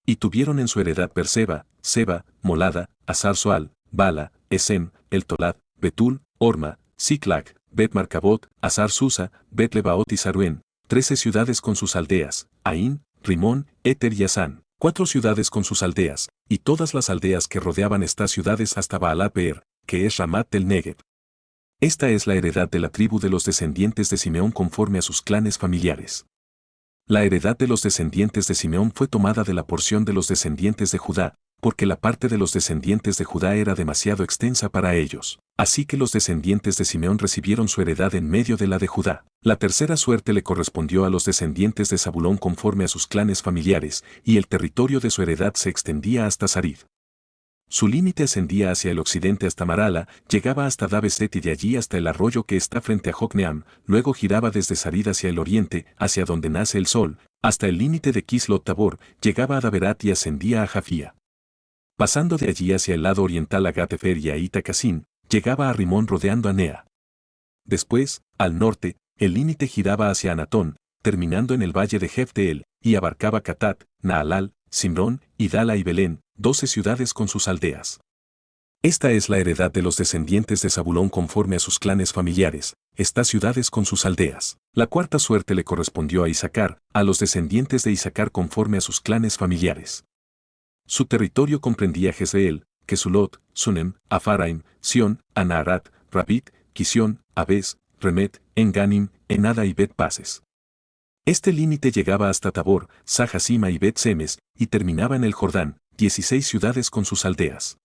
[SPEAKER 1] Y tuvieron en su heredad Berseba, Seba, Molada, Asar-Soal, Bala, Esem, El Tolad, Betul, Orma, Siclag, Bet-Marcabot, Asar-Susa, Bet-Lebaot y Saruén, 13 ciudades con sus aldeas: Aín, Rimón, Éter y Asán, 4 ciudades con sus aldeas, y todas las aldeas que rodeaban estas ciudades hasta Baalat-Beer, que es Ramat del Negev. Esta es la heredad de la tribu de los descendientes de Simeón conforme a sus clanes familiares. La heredad de los descendientes de Simeón fue tomada de la porción de los descendientes de Judá, porque la parte de los descendientes de Judá era demasiado extensa para ellos. Así que los descendientes de Simeón recibieron su heredad en medio de la de Judá. La tercera suerte le correspondió a los descendientes de Zabulón conforme a sus clanes familiares, y el territorio de su heredad se extendía hasta Sarid. Su límite ascendía hacia el occidente hasta Marala, llegaba hasta Dabeset y de allí hasta el arroyo que está frente a Jocneam, luego giraba desde Sarid hacia el oriente, hacia donde nace el sol, hasta el límite de Kislot Tabor, llegaba a Daberat y ascendía a Jafía. Pasando de allí hacia el lado oriental a Gat-Efer y a Ita-Casin, llegaba a Rimón rodeando a Nea. Después, al norte, el límite giraba hacia Anatón, terminando en el valle de Jefteel, y abarcaba Catat, Naalal, Simrón, Idala y Belén, 12 ciudades con sus aldeas. Esta es la heredad de los descendientes de Zabulón conforme a sus clanes familiares, estas ciudades con sus aldeas. La cuarta suerte le correspondió a Isacar, a los descendientes de Isacar conforme a sus clanes familiares. Su territorio comprendía Jezreel, Kesulot, Sunem, Afaraim, Sión, Anaharat, Rabit, Kisión, Abes, Remet, Enganim, Enada y Bet-Pases. Este límite llegaba hasta Tabor, Sahasima y Bet-Semes, y terminaba en el Jordán, 16 ciudades con sus aldeas.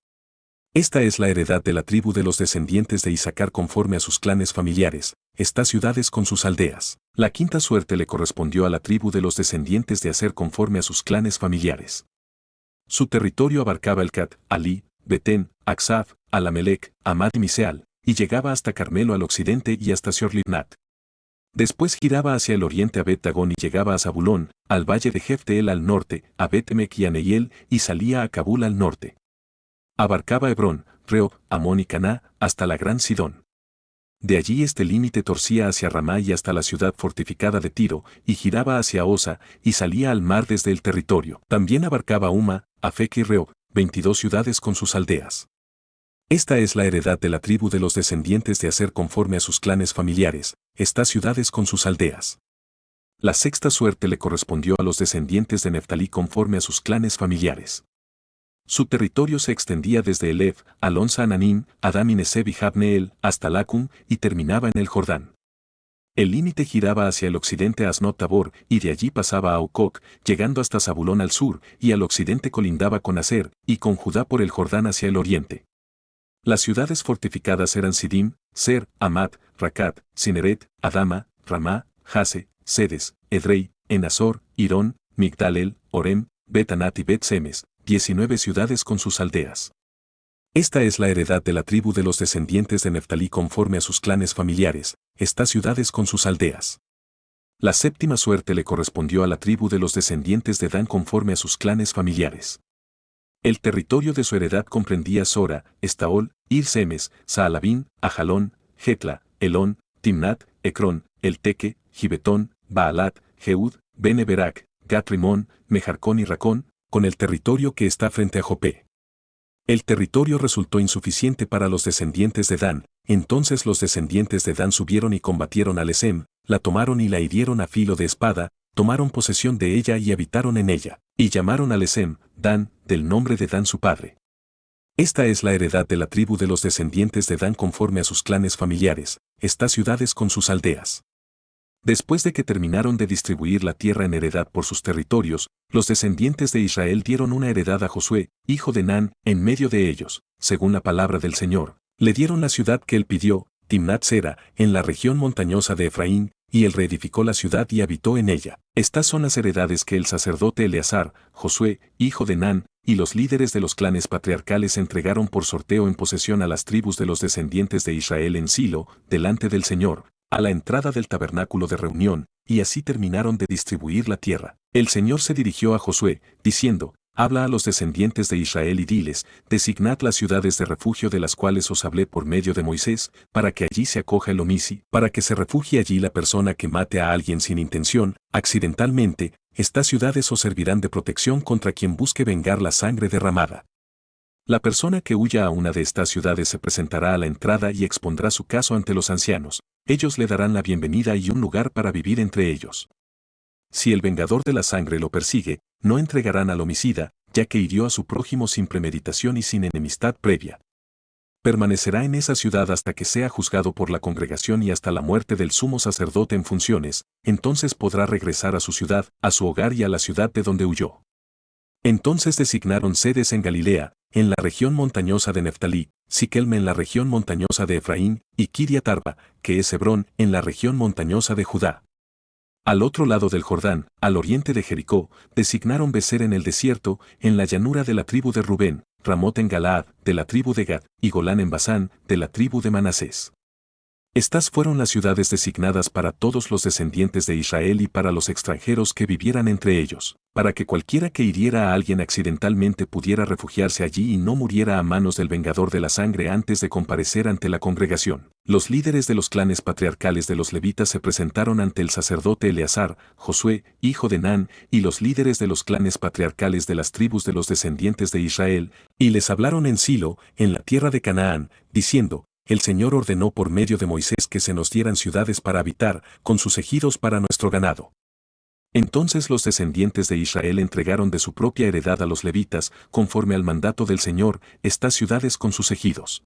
[SPEAKER 1] Esta es la heredad de la tribu de los descendientes de Isacar conforme a sus clanes familiares, estas ciudades con sus aldeas. La quinta suerte le correspondió a la tribu de los descendientes de Aser conforme a sus clanes familiares. Su territorio abarcaba el Cat, Ali, Betén, Aksaf, Alamelec, Amad y Miseal, y llegaba hasta Carmelo al occidente y hasta Sior-Libnat. Después giraba hacia el oriente a Bet-Dagón y llegaba a Zabulón, al valle de Jefteel al norte, a Bet-Emek y a Neiel, y salía a Cabul al norte. Abarcaba Hebrón, Rehob, Amón y Caná, hasta la gran Sidón. De allí este límite torcía hacia Ramá y hasta la ciudad fortificada de Tiro, y giraba hacia Osa, y salía al mar desde el territorio. También abarcaba Uma, Afec y Rehob, 22 ciudades con sus aldeas. Esta es la heredad de la tribu de los descendientes de Aser conforme a sus clanes familiares, estas ciudades con sus aldeas. La sexta suerte le correspondió a los descendientes de Neftalí conforme a sus clanes familiares. Su territorio se extendía desde Elef, Alonsa Ananín, Adam y Neseb y Jabneel, hasta Lacum, y terminaba en el Jordán. El límite giraba hacia el occidente a Asnot Tabor, y de allí pasaba a Ococ, llegando hasta Zabulón al sur, y al occidente colindaba con Aser, y con Judá por el Jordán hacia el oriente. Las ciudades fortificadas eran Sidim, Ser, Amat, Racat, Cineret, Adama, Ramá, Jase, Sedes, Edrei, Enazor, Irón, Migdal-el, Orem, Bet-Anat y Bet-Semes, 19 ciudades con sus aldeas. Esta es la heredad de la tribu de los descendientes de Neftalí conforme a sus clanes familiares, estas ciudades con sus aldeas. La séptima suerte le correspondió a la tribu de los descendientes de Dan conforme a sus clanes familiares. El territorio de su heredad comprendía Sora, Estaol, Ir-Semes, Saalabín, Ajalón, Jetla, Elón, Timnat, Ecrón, Elteque, Gibetón, Baalat, Jeud, Bene-Berak, Gat-Rimón, Mejarcón y Racón, con el territorio que está frente a Jopé. El territorio resultó insuficiente para los descendientes de Dan, entonces los descendientes de Dan subieron y combatieron a Lesem, la tomaron y la hirieron a filo de espada, tomaron posesión de ella y habitaron en ella, y llamaron a Lesem, Dan, del nombre de Dan su padre. Esta es la heredad de la tribu de los descendientes de Dan conforme a sus clanes familiares, estas ciudades con sus aldeas. Después de que terminaron de distribuir la tierra en heredad por sus territorios, los descendientes de Israel dieron una heredad a Josué, hijo de Nan, en medio de ellos, según la palabra del Señor. Le dieron la ciudad que él pidió, Timnat Sera, en la región montañosa de Efraín, y él reedificó la ciudad y habitó en ella. Estas son las heredades que el sacerdote Eleazar, Josué, hijo de Nan, y los líderes de los clanes patriarcales entregaron por sorteo en posesión a las tribus de los descendientes de Israel en Silo, delante del Señor, a la entrada del tabernáculo de reunión, y así terminaron de distribuir la tierra. El Señor se dirigió a Josué, diciendo, habla a los descendientes de Israel y diles, designad las ciudades de refugio de las cuales os hablé por medio de Moisés, para que allí se acoja el homicidio, para que se refugie allí la persona que mate a alguien sin intención, accidentalmente, estas ciudades os servirán de protección contra quien busque vengar la sangre derramada. La persona que huya a una de estas ciudades se presentará a la entrada y expondrá su caso ante los ancianos, ellos le darán la bienvenida y un lugar para vivir entre ellos. Si el vengador de la sangre lo persigue, no entregarán al homicida, ya que hirió a su prójimo sin premeditación y sin enemistad previa. Permanecerá en esa ciudad hasta que sea juzgado por la congregación y hasta la muerte del sumo sacerdote en funciones, entonces podrá regresar a su ciudad, a su hogar y a la ciudad de donde huyó. Entonces designaron sedes en Galilea, en la región montañosa de Neftalí, Siquelme en la región montañosa de Efraín, y Kiriat Arba, que es Hebrón, en la región montañosa de Judá. Al otro lado del Jordán, al oriente de Jericó, designaron Becer en el desierto, en la llanura de la tribu de Rubén, Ramot en Galaad, de la tribu de Gad, y Golán en Basán, de la tribu de Manasés. Estas fueron las ciudades designadas para todos los descendientes de Israel y para los extranjeros que vivieran entre ellos, para que cualquiera que hiriera a alguien accidentalmente pudiera refugiarse allí y no muriera a manos del vengador de la sangre antes de comparecer ante la congregación. Los líderes de los clanes patriarcales de los levitas se presentaron ante el sacerdote Eleazar, Josué, hijo de Nan, y los líderes de los clanes patriarcales de las tribus de los descendientes de Israel, y les hablaron en Silo, en la tierra de Canaán, diciendo, el Señor ordenó por medio de Moisés que se nos dieran ciudades para habitar, con sus ejidos para nuestro ganado. Entonces los descendientes de Israel entregaron de su propia heredad a los levitas, conforme al mandato del Señor, estas ciudades con sus ejidos.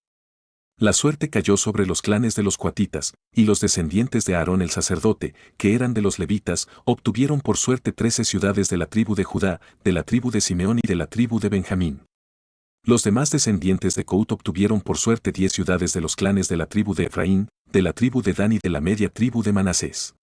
[SPEAKER 1] La suerte cayó sobre los clanes de los coatitas, y los descendientes de Aarón el sacerdote, que eran de los levitas, obtuvieron por suerte 13 ciudades de la tribu de Judá, de la tribu de Simeón y de la tribu de Benjamín. Los demás descendientes de Cout obtuvieron por suerte 10 ciudades de los clanes de la tribu de Efraín, de la tribu de Dan y de la media tribu de Manasés.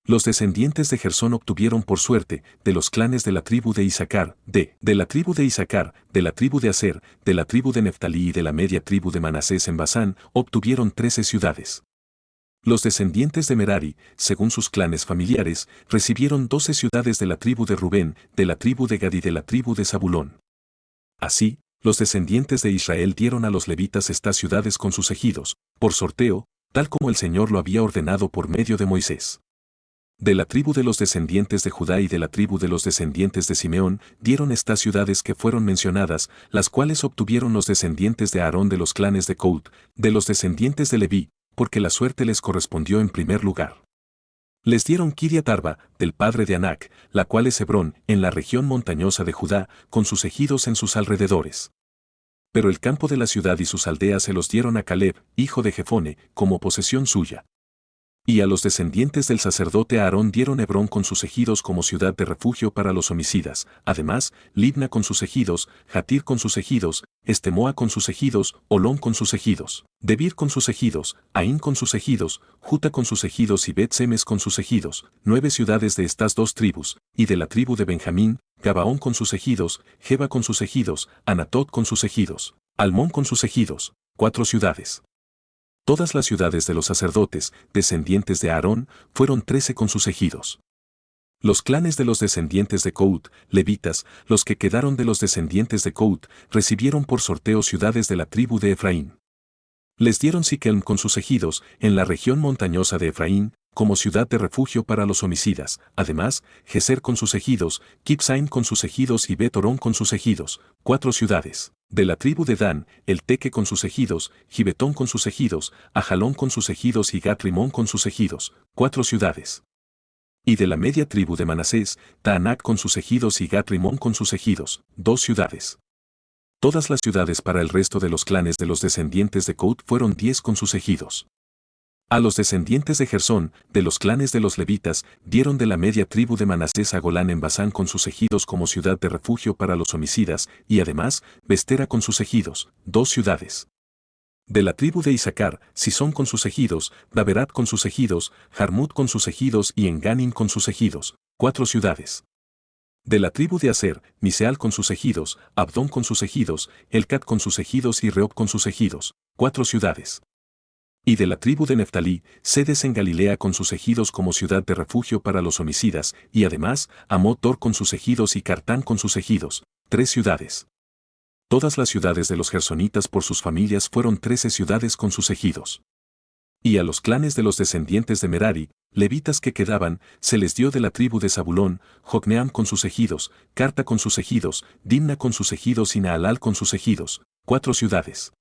[SPEAKER 1] Los descendientes de Gersón obtuvieron por suerte, de los clanes de la tribu de Isaacar, de la tribu de Isaacar, de la tribu de Aser, de la tribu de Neftalí y de la media tribu de Manasés en Basán, obtuvieron 13 ciudades. Los descendientes de Merari, según sus clanes familiares, recibieron 12 ciudades de la tribu de Rubén, de la tribu de Gad y de la tribu de Zabulón. Así, los descendientes de Israel dieron a los levitas estas ciudades con sus ejidos, por sorteo, tal como el Señor lo había ordenado por medio de Moisés. De la tribu de los descendientes de Judá y de la tribu de los descendientes de Simeón dieron estas ciudades que fueron mencionadas, las cuales obtuvieron los descendientes de Aarón de los clanes de Coat, de los descendientes de Leví, porque la suerte les correspondió en primer lugar. Les dieron Kiriat Arba, del padre de Anac, la cual es Hebrón, en la región montañosa de Judá, con sus ejidos en sus alrededores. Pero el campo de la ciudad y sus aldeas se los dieron a Caleb, hijo de Jefone, como posesión suya. Y a los descendientes del sacerdote Aarón dieron Hebrón con sus ejidos como ciudad de refugio para los homicidas, además, Libna con sus ejidos, Jatir con sus ejidos, Estemoa con sus ejidos, Olón con sus ejidos, Debir con sus ejidos, Aín con sus ejidos, Juta con sus ejidos y Bet-Semes con sus ejidos, 9 ciudades de estas 2 tribus, y de la tribu de Benjamín, Gabaón con sus ejidos, Geba con sus ejidos, Anatot con sus ejidos, Almón con sus ejidos, 4 ciudades. Todas las ciudades de los sacerdotes, descendientes de Aarón, fueron 13 con sus ejidos. Los clanes de los descendientes de Coat, levitas, los que quedaron de los descendientes de Coat, recibieron por sorteo ciudades de la tribu de Efraín. Les dieron Siquelm con sus ejidos, en la región montañosa de Efraín, como ciudad de refugio para los homicidas, además, Geser con sus ejidos, Kibsaim con sus ejidos y Bet-Orón con sus ejidos, 4 ciudades. De la tribu de Dan, el Teque con sus ejidos, Gibetón con sus ejidos, Ajalón con sus ejidos y Gat-Rimón con sus ejidos, 4 ciudades. Y de la media tribu de Manasés, Taanac con sus ejidos y Gat-Rimón con sus ejidos, 2 ciudades. Todas las ciudades para el resto de los clanes de los descendientes de Coat fueron 10 con sus ejidos. A los descendientes de Gersón, de los clanes de los levitas, dieron de la media tribu de Manasés a Golán en Basán con sus ejidos como ciudad de refugio para los homicidas, y además, Bestera con sus ejidos, 2 ciudades. De la tribu de Isaacar, Sisón con sus ejidos, Daberat con sus ejidos, Jarmut con sus ejidos y Enganim con sus ejidos, 4 ciudades. De la tribu de Aser, Miseal con sus ejidos, Abdón con sus ejidos, Elcat con sus ejidos y Reob con sus ejidos, 4 ciudades. Y de la tribu de Neftalí, Sedes en Galilea con sus ejidos como ciudad de refugio para los homicidas, y además, Amot-Dor con sus ejidos y Cartán con sus ejidos, 3 ciudades. Todas las ciudades de los gersonitas por sus familias fueron 13 ciudades con sus ejidos. Y a los clanes de los descendientes de Merari, levitas que quedaban, se les dio de la tribu de Zabulón, Jocneam con sus ejidos, Carta con sus ejidos, Dimna con sus ejidos y Naalal con sus ejidos, 4 ciudades.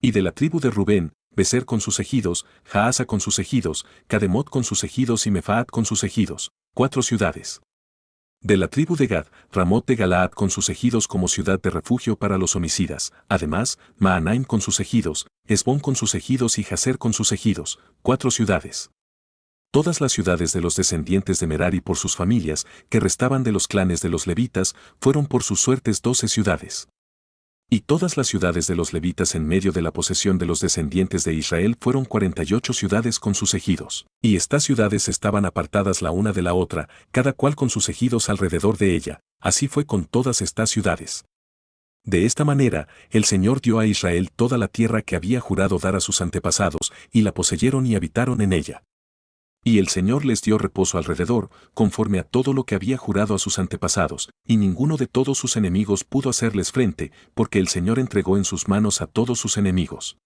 [SPEAKER 1] Y de la tribu de Rubén, Beser con sus ejidos, Jaasa con sus ejidos, Cademot con sus ejidos y Mefaat con sus ejidos, 4 ciudades. De la tribu de Gad, Ramot de Galaad con sus ejidos como ciudad de refugio para los homicidas, además, Maanaim con sus ejidos, Esbón con sus ejidos y Jaser con sus ejidos, 4 ciudades. Todas las ciudades de los descendientes de Merari por sus familias, que restaban de los clanes de los levitas, fueron por sus suertes 12 ciudades. Y todas las ciudades de los levitas en medio de la posesión de los descendientes de Israel fueron 48 ciudades con sus ejidos. Y estas ciudades estaban apartadas la una de la otra, cada cual con sus ejidos alrededor de ella. Así fue con todas estas ciudades. De esta manera, el Señor dio a Israel toda la tierra que había jurado dar a sus antepasados, y la poseyeron y habitaron en ella. Y el Señor les dio reposo alrededor, conforme a todo lo que había jurado a sus antepasados, y ninguno de todos sus enemigos pudo hacerles frente, porque el Señor entregó en sus manos a todos sus enemigos.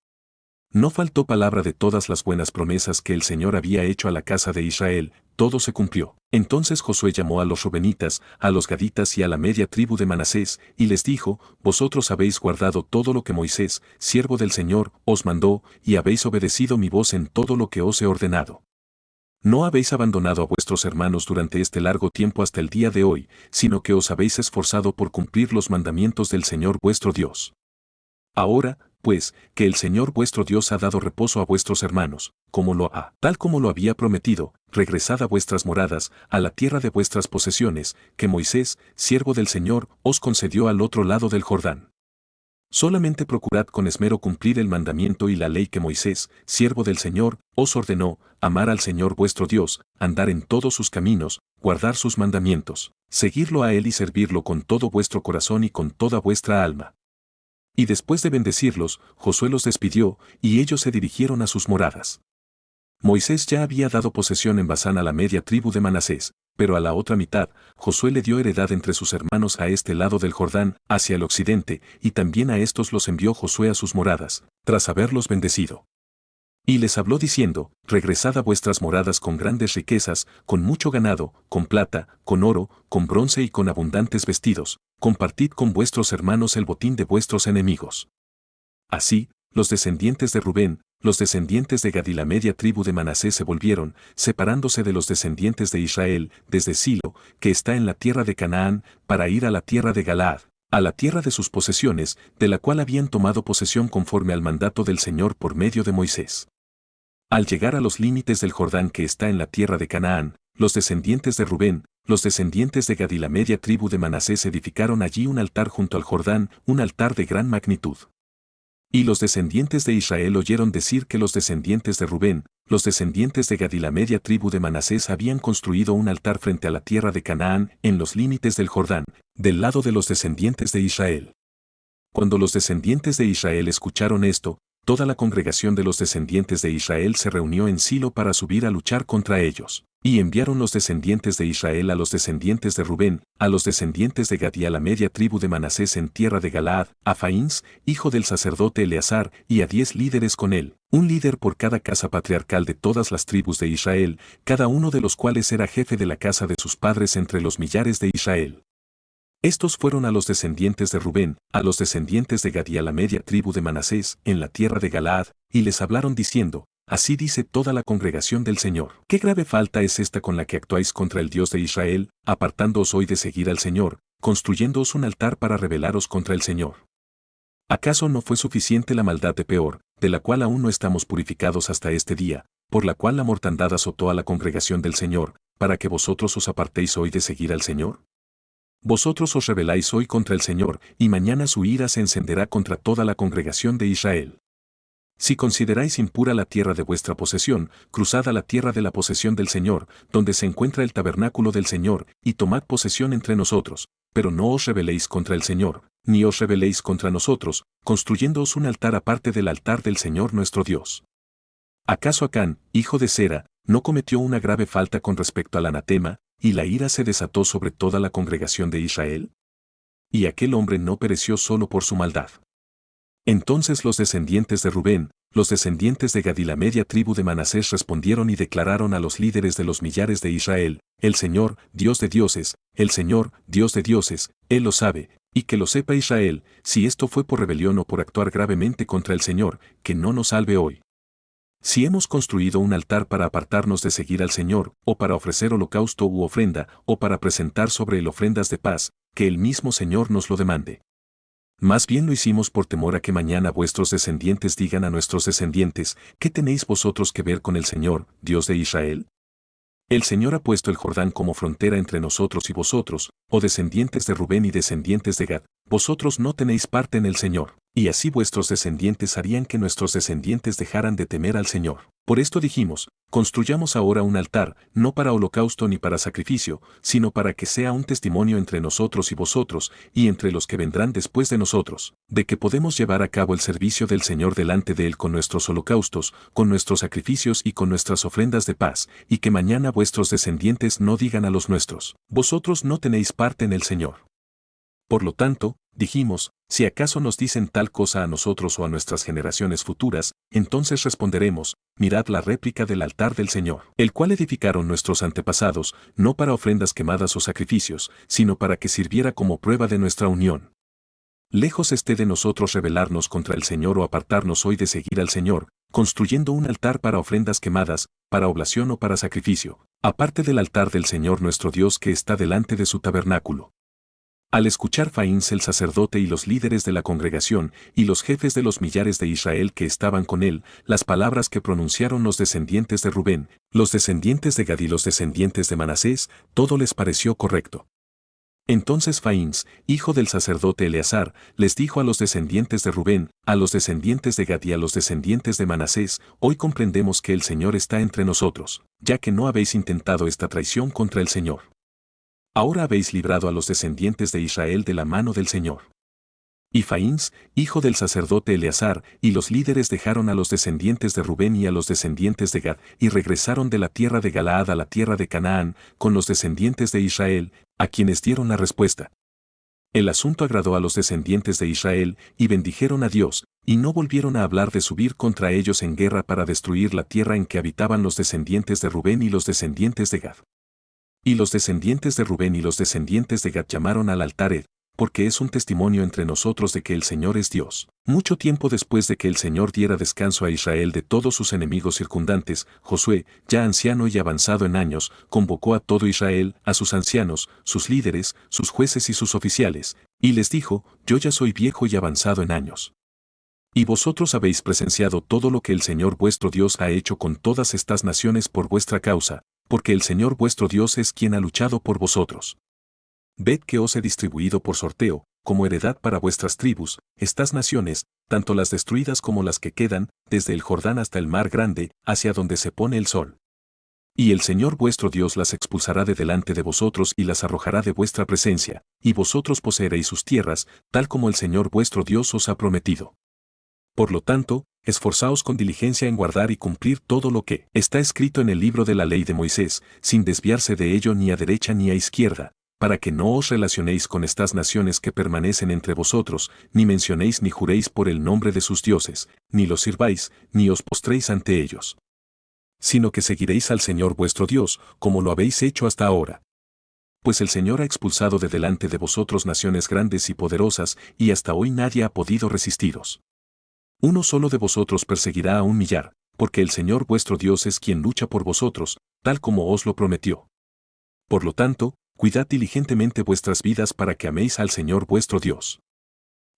[SPEAKER 1] No faltó palabra de todas las buenas promesas que el Señor había hecho a la casa de Israel, todo se cumplió. Entonces Josué llamó a los rubenitas, a los gaditas y a la media tribu de Manasés, y les dijo: Vosotros habéis guardado todo lo que Moisés, siervo del Señor, os mandó, y habéis obedecido mi voz en todo lo que os he ordenado. No habéis abandonado a vuestros hermanos durante este largo tiempo hasta el día de hoy, sino que os habéis esforzado por cumplir los mandamientos del Señor vuestro Dios. Ahora, pues, que el Señor vuestro Dios ha dado reposo a vuestros hermanos, tal como lo había prometido, regresad a vuestras moradas, a la tierra de vuestras posesiones, que Moisés, siervo del Señor, os concedió al otro lado del Jordán. Solamente procurad con esmero cumplir el mandamiento y la ley que Moisés, siervo del Señor, os ordenó: amar al Señor vuestro Dios, andar en todos sus caminos, guardar sus mandamientos, seguirlo a Él y servirlo con todo vuestro corazón y con toda vuestra alma. Y después de bendecirlos, Josué los despidió, y ellos se dirigieron a sus moradas. Moisés ya había dado posesión en Basán a la media tribu de Manasés, pero a la otra mitad, Josué le dio heredad entre sus hermanos a este lado del Jordán, hacia el occidente, y también a estos los envió Josué a sus moradas, tras haberlos bendecido. Y les habló diciendo, regresad a vuestras moradas con grandes riquezas, con mucho ganado, con plata, con oro, con bronce y con abundantes vestidos, compartid con vuestros hermanos el botín de vuestros enemigos. Así, los descendientes de Rubén, los descendientes de Gad y la media tribu de Manasés se volvieron, separándose de los descendientes de Israel, desde Silo, que está en la tierra de Canaán, para ir a la tierra de Galaad, a la tierra de sus posesiones, de la cual habían tomado posesión conforme al mandato del Señor por medio de Moisés. Al llegar a los límites del Jordán que está en la tierra de Canaán, los descendientes de Rubén, los descendientes de Gad y la media tribu de Manasés edificaron allí un altar junto al Jordán, un altar de gran magnitud. Y los descendientes de Israel oyeron decir que los descendientes de Rubén, los descendientes de Gad y la media tribu de Manasés habían construido un altar frente a la tierra de Canaán, en los límites del Jordán, del lado de los descendientes de Israel. Cuando los descendientes de Israel escucharon esto, toda la congregación de los descendientes de Israel se reunió en Silo para subir a luchar contra ellos. Y enviaron los descendientes de Israel a los descendientes de Rubén, a los descendientes de Gad y a la media tribu de Manasés en tierra de Galaad, a Faíns, hijo del sacerdote Eleazar, y a 10 líderes con él, un líder por cada casa patriarcal de todas las tribus de Israel, cada uno de los cuales era jefe de la casa de sus padres entre los millares de Israel. Estos fueron a los descendientes de Rubén, a los descendientes de Gad y a la media tribu de Manasés, en la tierra de Galaad, y les hablaron diciendo, así dice toda la congregación del Señor. ¿Qué grave falta es esta con la que actuáis contra el Dios de Israel, apartándoos hoy de seguir al Señor, construyéndoos un altar para rebelaros contra el Señor? ¿Acaso no fue suficiente la maldad de Peor, de la cual aún no estamos purificados hasta este día, por la cual la mortandad azotó a la congregación del Señor, para que vosotros os apartéis hoy de seguir al Señor? Vosotros os rebeláis hoy contra el Señor, y mañana su ira se encenderá contra toda la congregación de Israel. Si consideráis impura la tierra de vuestra posesión, cruzad a la tierra de la posesión del Señor, donde se encuentra el tabernáculo del Señor, y tomad posesión entre nosotros, pero no os rebeléis contra el Señor, ni os rebeléis contra nosotros, construyéndoos un altar aparte del altar del Señor nuestro Dios. ¿Acaso Acán, hijo de Zera, no cometió una grave falta con respecto al anatema, y la ira se desató sobre toda la congregación de Israel? Y aquel hombre no pereció solo por su maldad. Entonces los descendientes de Rubén, los descendientes de Gad y la media tribu de Manasés respondieron y declararon a los líderes de los millares de Israel, el Señor, Dios de dioses, el Señor, Dios de dioses, Él lo sabe, y que lo sepa Israel, si esto fue por rebelión o por actuar gravemente contra el Señor, que no nos salve hoy. Si hemos construido un altar para apartarnos de seguir al Señor, o para ofrecer holocausto u ofrenda, o para presentar sobre él ofrendas de paz, que el mismo Señor nos lo demande. Más bien lo hicimos por temor a que mañana vuestros descendientes digan a nuestros descendientes, ¿qué tenéis vosotros que ver con el Señor, Dios de Israel? El Señor ha puesto el Jordán como frontera entre nosotros y vosotros, oh descendientes de Rubén y descendientes de Gad, vosotros no tenéis parte en el Señor, y así vuestros descendientes harían que nuestros descendientes dejaran de temer al Señor. Por esto dijimos, construyamos ahora un altar, no para holocausto ni para sacrificio, sino para que sea un testimonio entre nosotros y vosotros, y entre los que vendrán después de nosotros, de que podemos llevar a cabo el servicio del Señor delante de Él con nuestros holocaustos, con nuestros sacrificios y con nuestras ofrendas de paz, y que mañana vuestros descendientes no digan a los nuestros, vosotros no tenéis parte en el Señor. Por lo tanto, dijimos, si acaso nos dicen tal cosa a nosotros o a nuestras generaciones futuras, entonces responderemos, mirad la réplica del altar del Señor, el cual edificaron nuestros antepasados, no para ofrendas quemadas o sacrificios, sino para que sirviera como prueba de nuestra unión. Lejos esté de nosotros rebelarnos contra el Señor o apartarnos hoy de seguir al Señor, construyendo un altar para ofrendas quemadas, para oblación o para sacrificio, aparte del altar del Señor nuestro Dios que está delante de su tabernáculo. Al escuchar Faíns el sacerdote y los líderes de la congregación, y los jefes de los millares de Israel que estaban con él, las palabras que pronunciaron los descendientes de Rubén, los descendientes de Gad y los descendientes de Manasés, todo les pareció correcto. Entonces Faíns, hijo del sacerdote Eleazar, les dijo a los descendientes de Rubén, a los descendientes de Gad y a los descendientes de Manasés, hoy comprendemos que el Señor está entre nosotros, ya que no habéis intentado esta traición contra el Señor. Ahora habéis librado a los descendientes de Israel de la mano del Señor. Y Faíns, hijo del sacerdote Eleazar, y los líderes dejaron a los descendientes de Rubén y a los descendientes de Gad, y regresaron de la tierra de Galaad a la tierra de Canaán, con los descendientes de Israel, a quienes dieron la respuesta. El asunto agradó a los descendientes de Israel, y bendijeron a Dios, y no volvieron a hablar de subir contra ellos en guerra para destruir la tierra en que habitaban los descendientes de Rubén y los descendientes de Gad. Y los descendientes de Rubén y los descendientes de Gad llamaron al altar Ed, porque es un testimonio entre nosotros de que el Señor es Dios. Mucho tiempo después de que el Señor diera descanso a Israel de todos sus enemigos circundantes, Josué, ya anciano y avanzado en años, convocó a todo Israel, a sus ancianos, sus líderes, sus jueces y sus oficiales, y les dijo: Yo ya soy viejo y avanzado en años. Y vosotros habéis presenciado todo lo que el Señor vuestro Dios ha hecho con todas estas naciones por vuestra causa, porque el Señor vuestro Dios es quien ha luchado por vosotros. Ved que os he distribuido por sorteo, como heredad para vuestras tribus, estas naciones, tanto las destruidas como las que quedan, desde el Jordán hasta el mar grande, hacia donde se pone el sol. Y el Señor vuestro Dios las expulsará de delante de vosotros y las arrojará de vuestra presencia, y vosotros poseeréis sus tierras, tal como el Señor vuestro Dios os ha prometido. Por lo tanto, esforzaos con diligencia en guardar y cumplir todo lo que está escrito en el libro de la ley de Moisés, sin desviarse de ello ni a derecha ni a izquierda, para que no os relacionéis con estas naciones que permanecen entre vosotros, ni mencionéis ni juréis por el nombre de sus dioses, ni los sirváis, ni os postréis ante ellos. Sino que seguiréis al Señor vuestro Dios, como lo habéis hecho hasta ahora. Pues el Señor ha expulsado de delante de vosotros naciones grandes y poderosas, y hasta hoy nadie ha podido resistiros. Uno solo de vosotros perseguirá a 1,000,000, porque el Señor vuestro Dios es quien lucha por vosotros, tal como os lo prometió. Por lo tanto, cuidad diligentemente vuestras vidas para que améis al Señor vuestro Dios.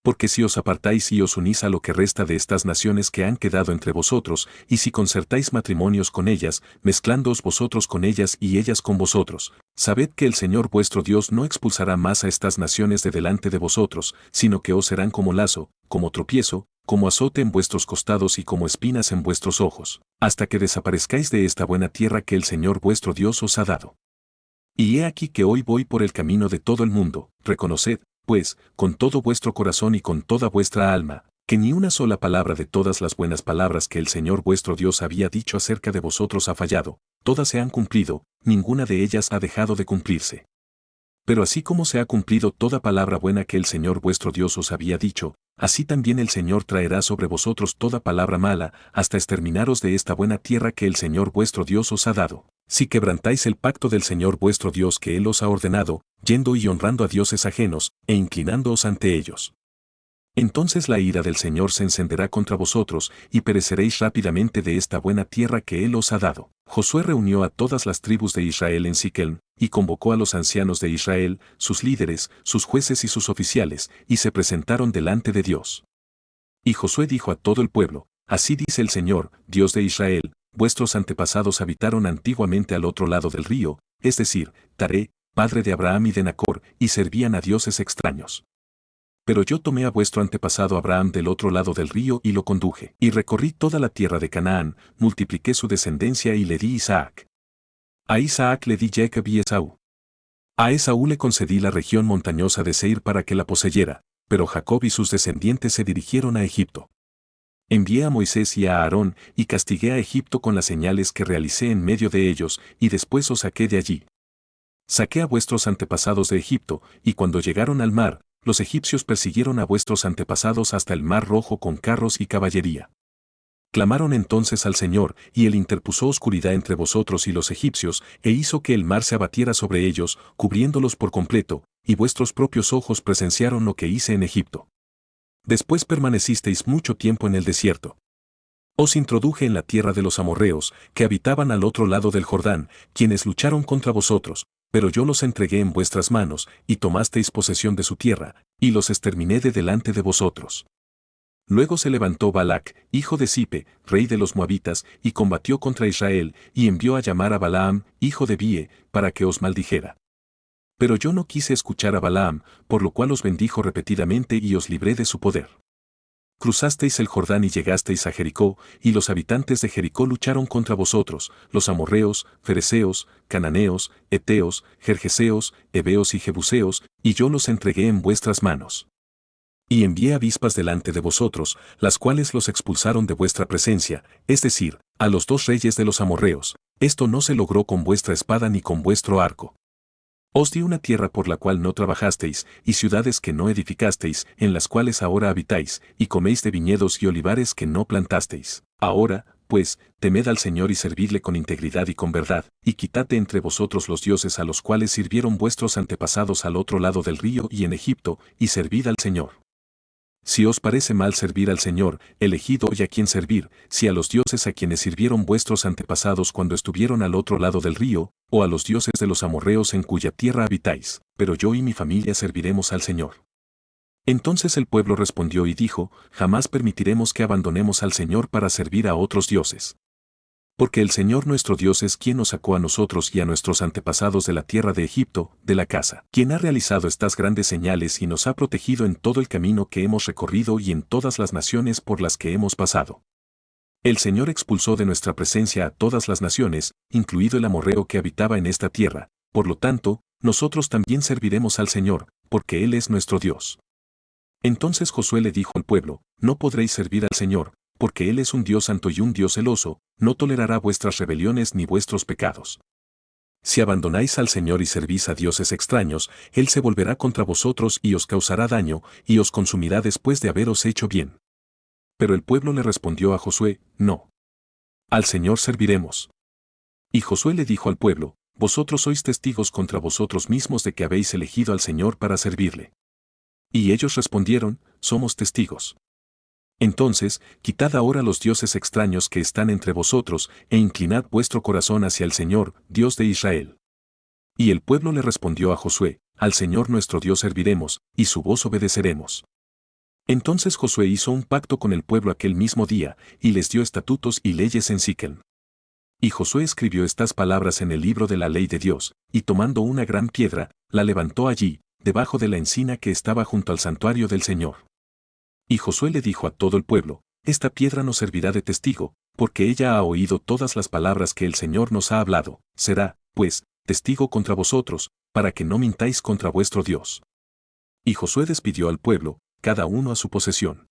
[SPEAKER 1] Porque si os apartáis y os unís a lo que resta de estas naciones que han quedado entre vosotros, y si concertáis matrimonios con ellas, mezclándoos vosotros con ellas y ellas con vosotros, sabed que el Señor vuestro Dios no expulsará más a estas naciones de delante de vosotros, sino que os serán como lazo, como tropiezo, como azote en vuestros costados y como espinas en vuestros ojos, hasta que desaparezcáis de esta buena tierra que el Señor vuestro Dios os ha dado. Y he aquí que hoy voy por el camino de todo el mundo. Reconoced, pues, con todo vuestro corazón y con toda vuestra alma, que ni una sola palabra de todas las buenas palabras que el Señor vuestro Dios había dicho acerca de vosotros ha fallado, todas se han cumplido, ninguna de ellas ha dejado de cumplirse. Pero así como se ha cumplido toda palabra buena que el Señor vuestro Dios os había dicho, así también el Señor traerá sobre vosotros toda palabra mala, hasta exterminaros de esta buena tierra que el Señor vuestro Dios os ha dado, si quebrantáis el pacto del Señor vuestro Dios que Él os ha ordenado, yendo y honrando a dioses ajenos, e inclinándoos ante ellos. Entonces la ira del Señor se encenderá contra vosotros, y pereceréis rápidamente de esta buena tierra que Él os ha dado. Josué reunió a todas las tribus de Israel en Siquem, y convocó a los ancianos de Israel, sus líderes, sus jueces y sus oficiales, y se presentaron delante de Dios. Y Josué dijo a todo el pueblo: Así dice el Señor, Dios de Israel: vuestros antepasados habitaron antiguamente al otro lado del río, es decir, Taré, padre de Abraham y de Nacor, y servían a dioses extraños. Pero yo tomé a vuestro antepasado Abraham del otro lado del río y lo conduje, y recorrí toda la tierra de Canaán, multipliqué su descendencia y le di Isaac. A Isaac le di Jacob y Esaú. A Esaú le concedí la región montañosa de Seir para que la poseyera, pero Jacob y sus descendientes se dirigieron a Egipto. Envié a Moisés y a Aarón, y castigué a Egipto con las señales que realicé en medio de ellos, y después os saqué de allí. Saqué a vuestros antepasados de Egipto, y cuando llegaron al mar, los egipcios persiguieron a vuestros antepasados hasta el mar Rojo con carros y caballería. Clamaron entonces al Señor, y Él interpuso oscuridad entre vosotros y los egipcios, e hizo que el mar se abatiera sobre ellos, cubriéndolos por completo, y vuestros propios ojos presenciaron lo que hice en Egipto. Después permanecisteis mucho tiempo en el desierto. Os introduje en la tierra de los amorreos, que habitaban al otro lado del Jordán, quienes lucharon contra vosotros, pero yo los entregué en vuestras manos, y tomasteis posesión de su tierra, y los exterminé de delante de vosotros. Luego se levantó Balac, hijo de Zipe, rey de los moabitas, y combatió contra Israel, y envió a llamar a Balaam, hijo de Bie, para que os maldijera. Pero yo no quise escuchar a Balaam, por lo cual os bendijo repetidamente y os libré de su poder. Cruzasteis el Jordán y llegasteis a Jericó, y los habitantes de Jericó lucharon contra vosotros, los amorreos, fereceos, cananeos, heteos, gergeseos, heveos y jebuseos, y yo los entregué en vuestras manos. Y envié avispas delante de vosotros, las cuales los expulsaron de vuestra presencia, es decir, a los 2 reyes de los amorreos. Esto no se logró con vuestra espada ni con vuestro arco. Os di una tierra por la cual no trabajasteis, y ciudades que no edificasteis, en las cuales ahora habitáis, y coméis de viñedos y olivares que no plantasteis. Ahora, pues, temed al Señor y servidle con integridad y con verdad, y quitad de entre vosotros los dioses a los cuales sirvieron vuestros antepasados al otro lado del río y en Egipto, y servid al Señor. Si os parece mal servir al Señor, elegid hoy a quién servir, si a los dioses a quienes sirvieron vuestros antepasados cuando estuvieron al otro lado del río, o a los dioses de los amorreos en cuya tierra habitáis, pero yo y mi familia serviremos al Señor. Entonces el pueblo respondió y dijo, jamás permitiremos que abandonemos al Señor para servir a otros dioses. Porque el Señor nuestro Dios es quien nos sacó a nosotros y a nuestros antepasados de la tierra de Egipto, de la casa, quien ha realizado estas grandes señales y nos ha protegido en todo el camino que hemos recorrido y en todas las naciones por las que hemos pasado. El Señor expulsó de nuestra presencia a todas las naciones, incluido el amorreo que habitaba en esta tierra, por lo tanto, nosotros también serviremos al Señor, porque Él es nuestro Dios. Entonces Josué le dijo al pueblo, no podréis servir al Señor, porque Él es un Dios santo y un Dios celoso, no tolerará vuestras rebeliones ni vuestros pecados. Si abandonáis al Señor y servís a dioses extraños, Él se volverá contra vosotros y os causará daño, y os consumirá después de haberos hecho bien. Pero el pueblo le respondió a Josué, no. Al Señor serviremos. Y Josué le dijo al pueblo, vosotros sois testigos contra vosotros mismos de que habéis elegido al Señor para servirle. Y ellos respondieron, somos testigos. Entonces, quitad ahora los dioses extraños que están entre vosotros, e inclinad vuestro corazón hacia el Señor, Dios de Israel. Y el pueblo le respondió a Josué, al Señor nuestro Dios serviremos, y su voz obedeceremos. Entonces Josué hizo un pacto con el pueblo aquel mismo día, y les dio estatutos y leyes en Siquem. Y Josué escribió estas palabras en el libro de la ley de Dios, y tomando una gran piedra, la levantó allí, debajo de la encina que estaba junto al santuario del Señor. Y Josué le dijo a todo el pueblo, esta piedra nos servirá de testigo, porque ella ha oído todas las palabras que el Señor nos ha hablado, será, pues, testigo contra vosotros, para que no mintáis contra vuestro Dios. Y Josué despidió al pueblo, cada uno a su posesión.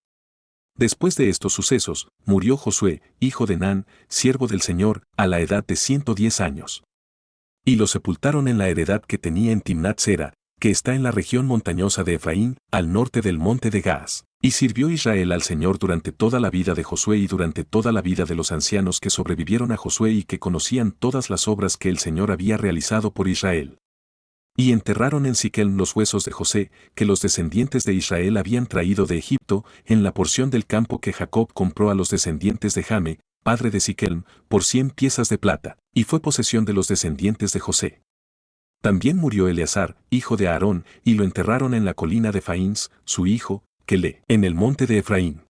[SPEAKER 1] Después de estos sucesos, murió Josué, hijo de Nan, siervo del Señor, a la edad de 110 años. Y lo sepultaron en la heredad que tenía en Timnat Sera, que está en la región montañosa de Efraín, al norte del monte de Gaas. Y sirvió Israel al Señor durante toda la vida de Josué y durante toda la vida de los ancianos que sobrevivieron a Josué y que conocían todas las obras que el Señor había realizado por Israel. Y enterraron en Siquem los huesos de José, que los descendientes de Israel habían traído de Egipto, en la porción del campo que Jacob compró a los descendientes de Jame, padre de Siquem, por 100 piezas de plata, y fue posesión de los descendientes de José. También murió Eleazar, hijo de Aarón, y lo enterraron en la colina de Faíns, su hijo, que en el monte de Efraín.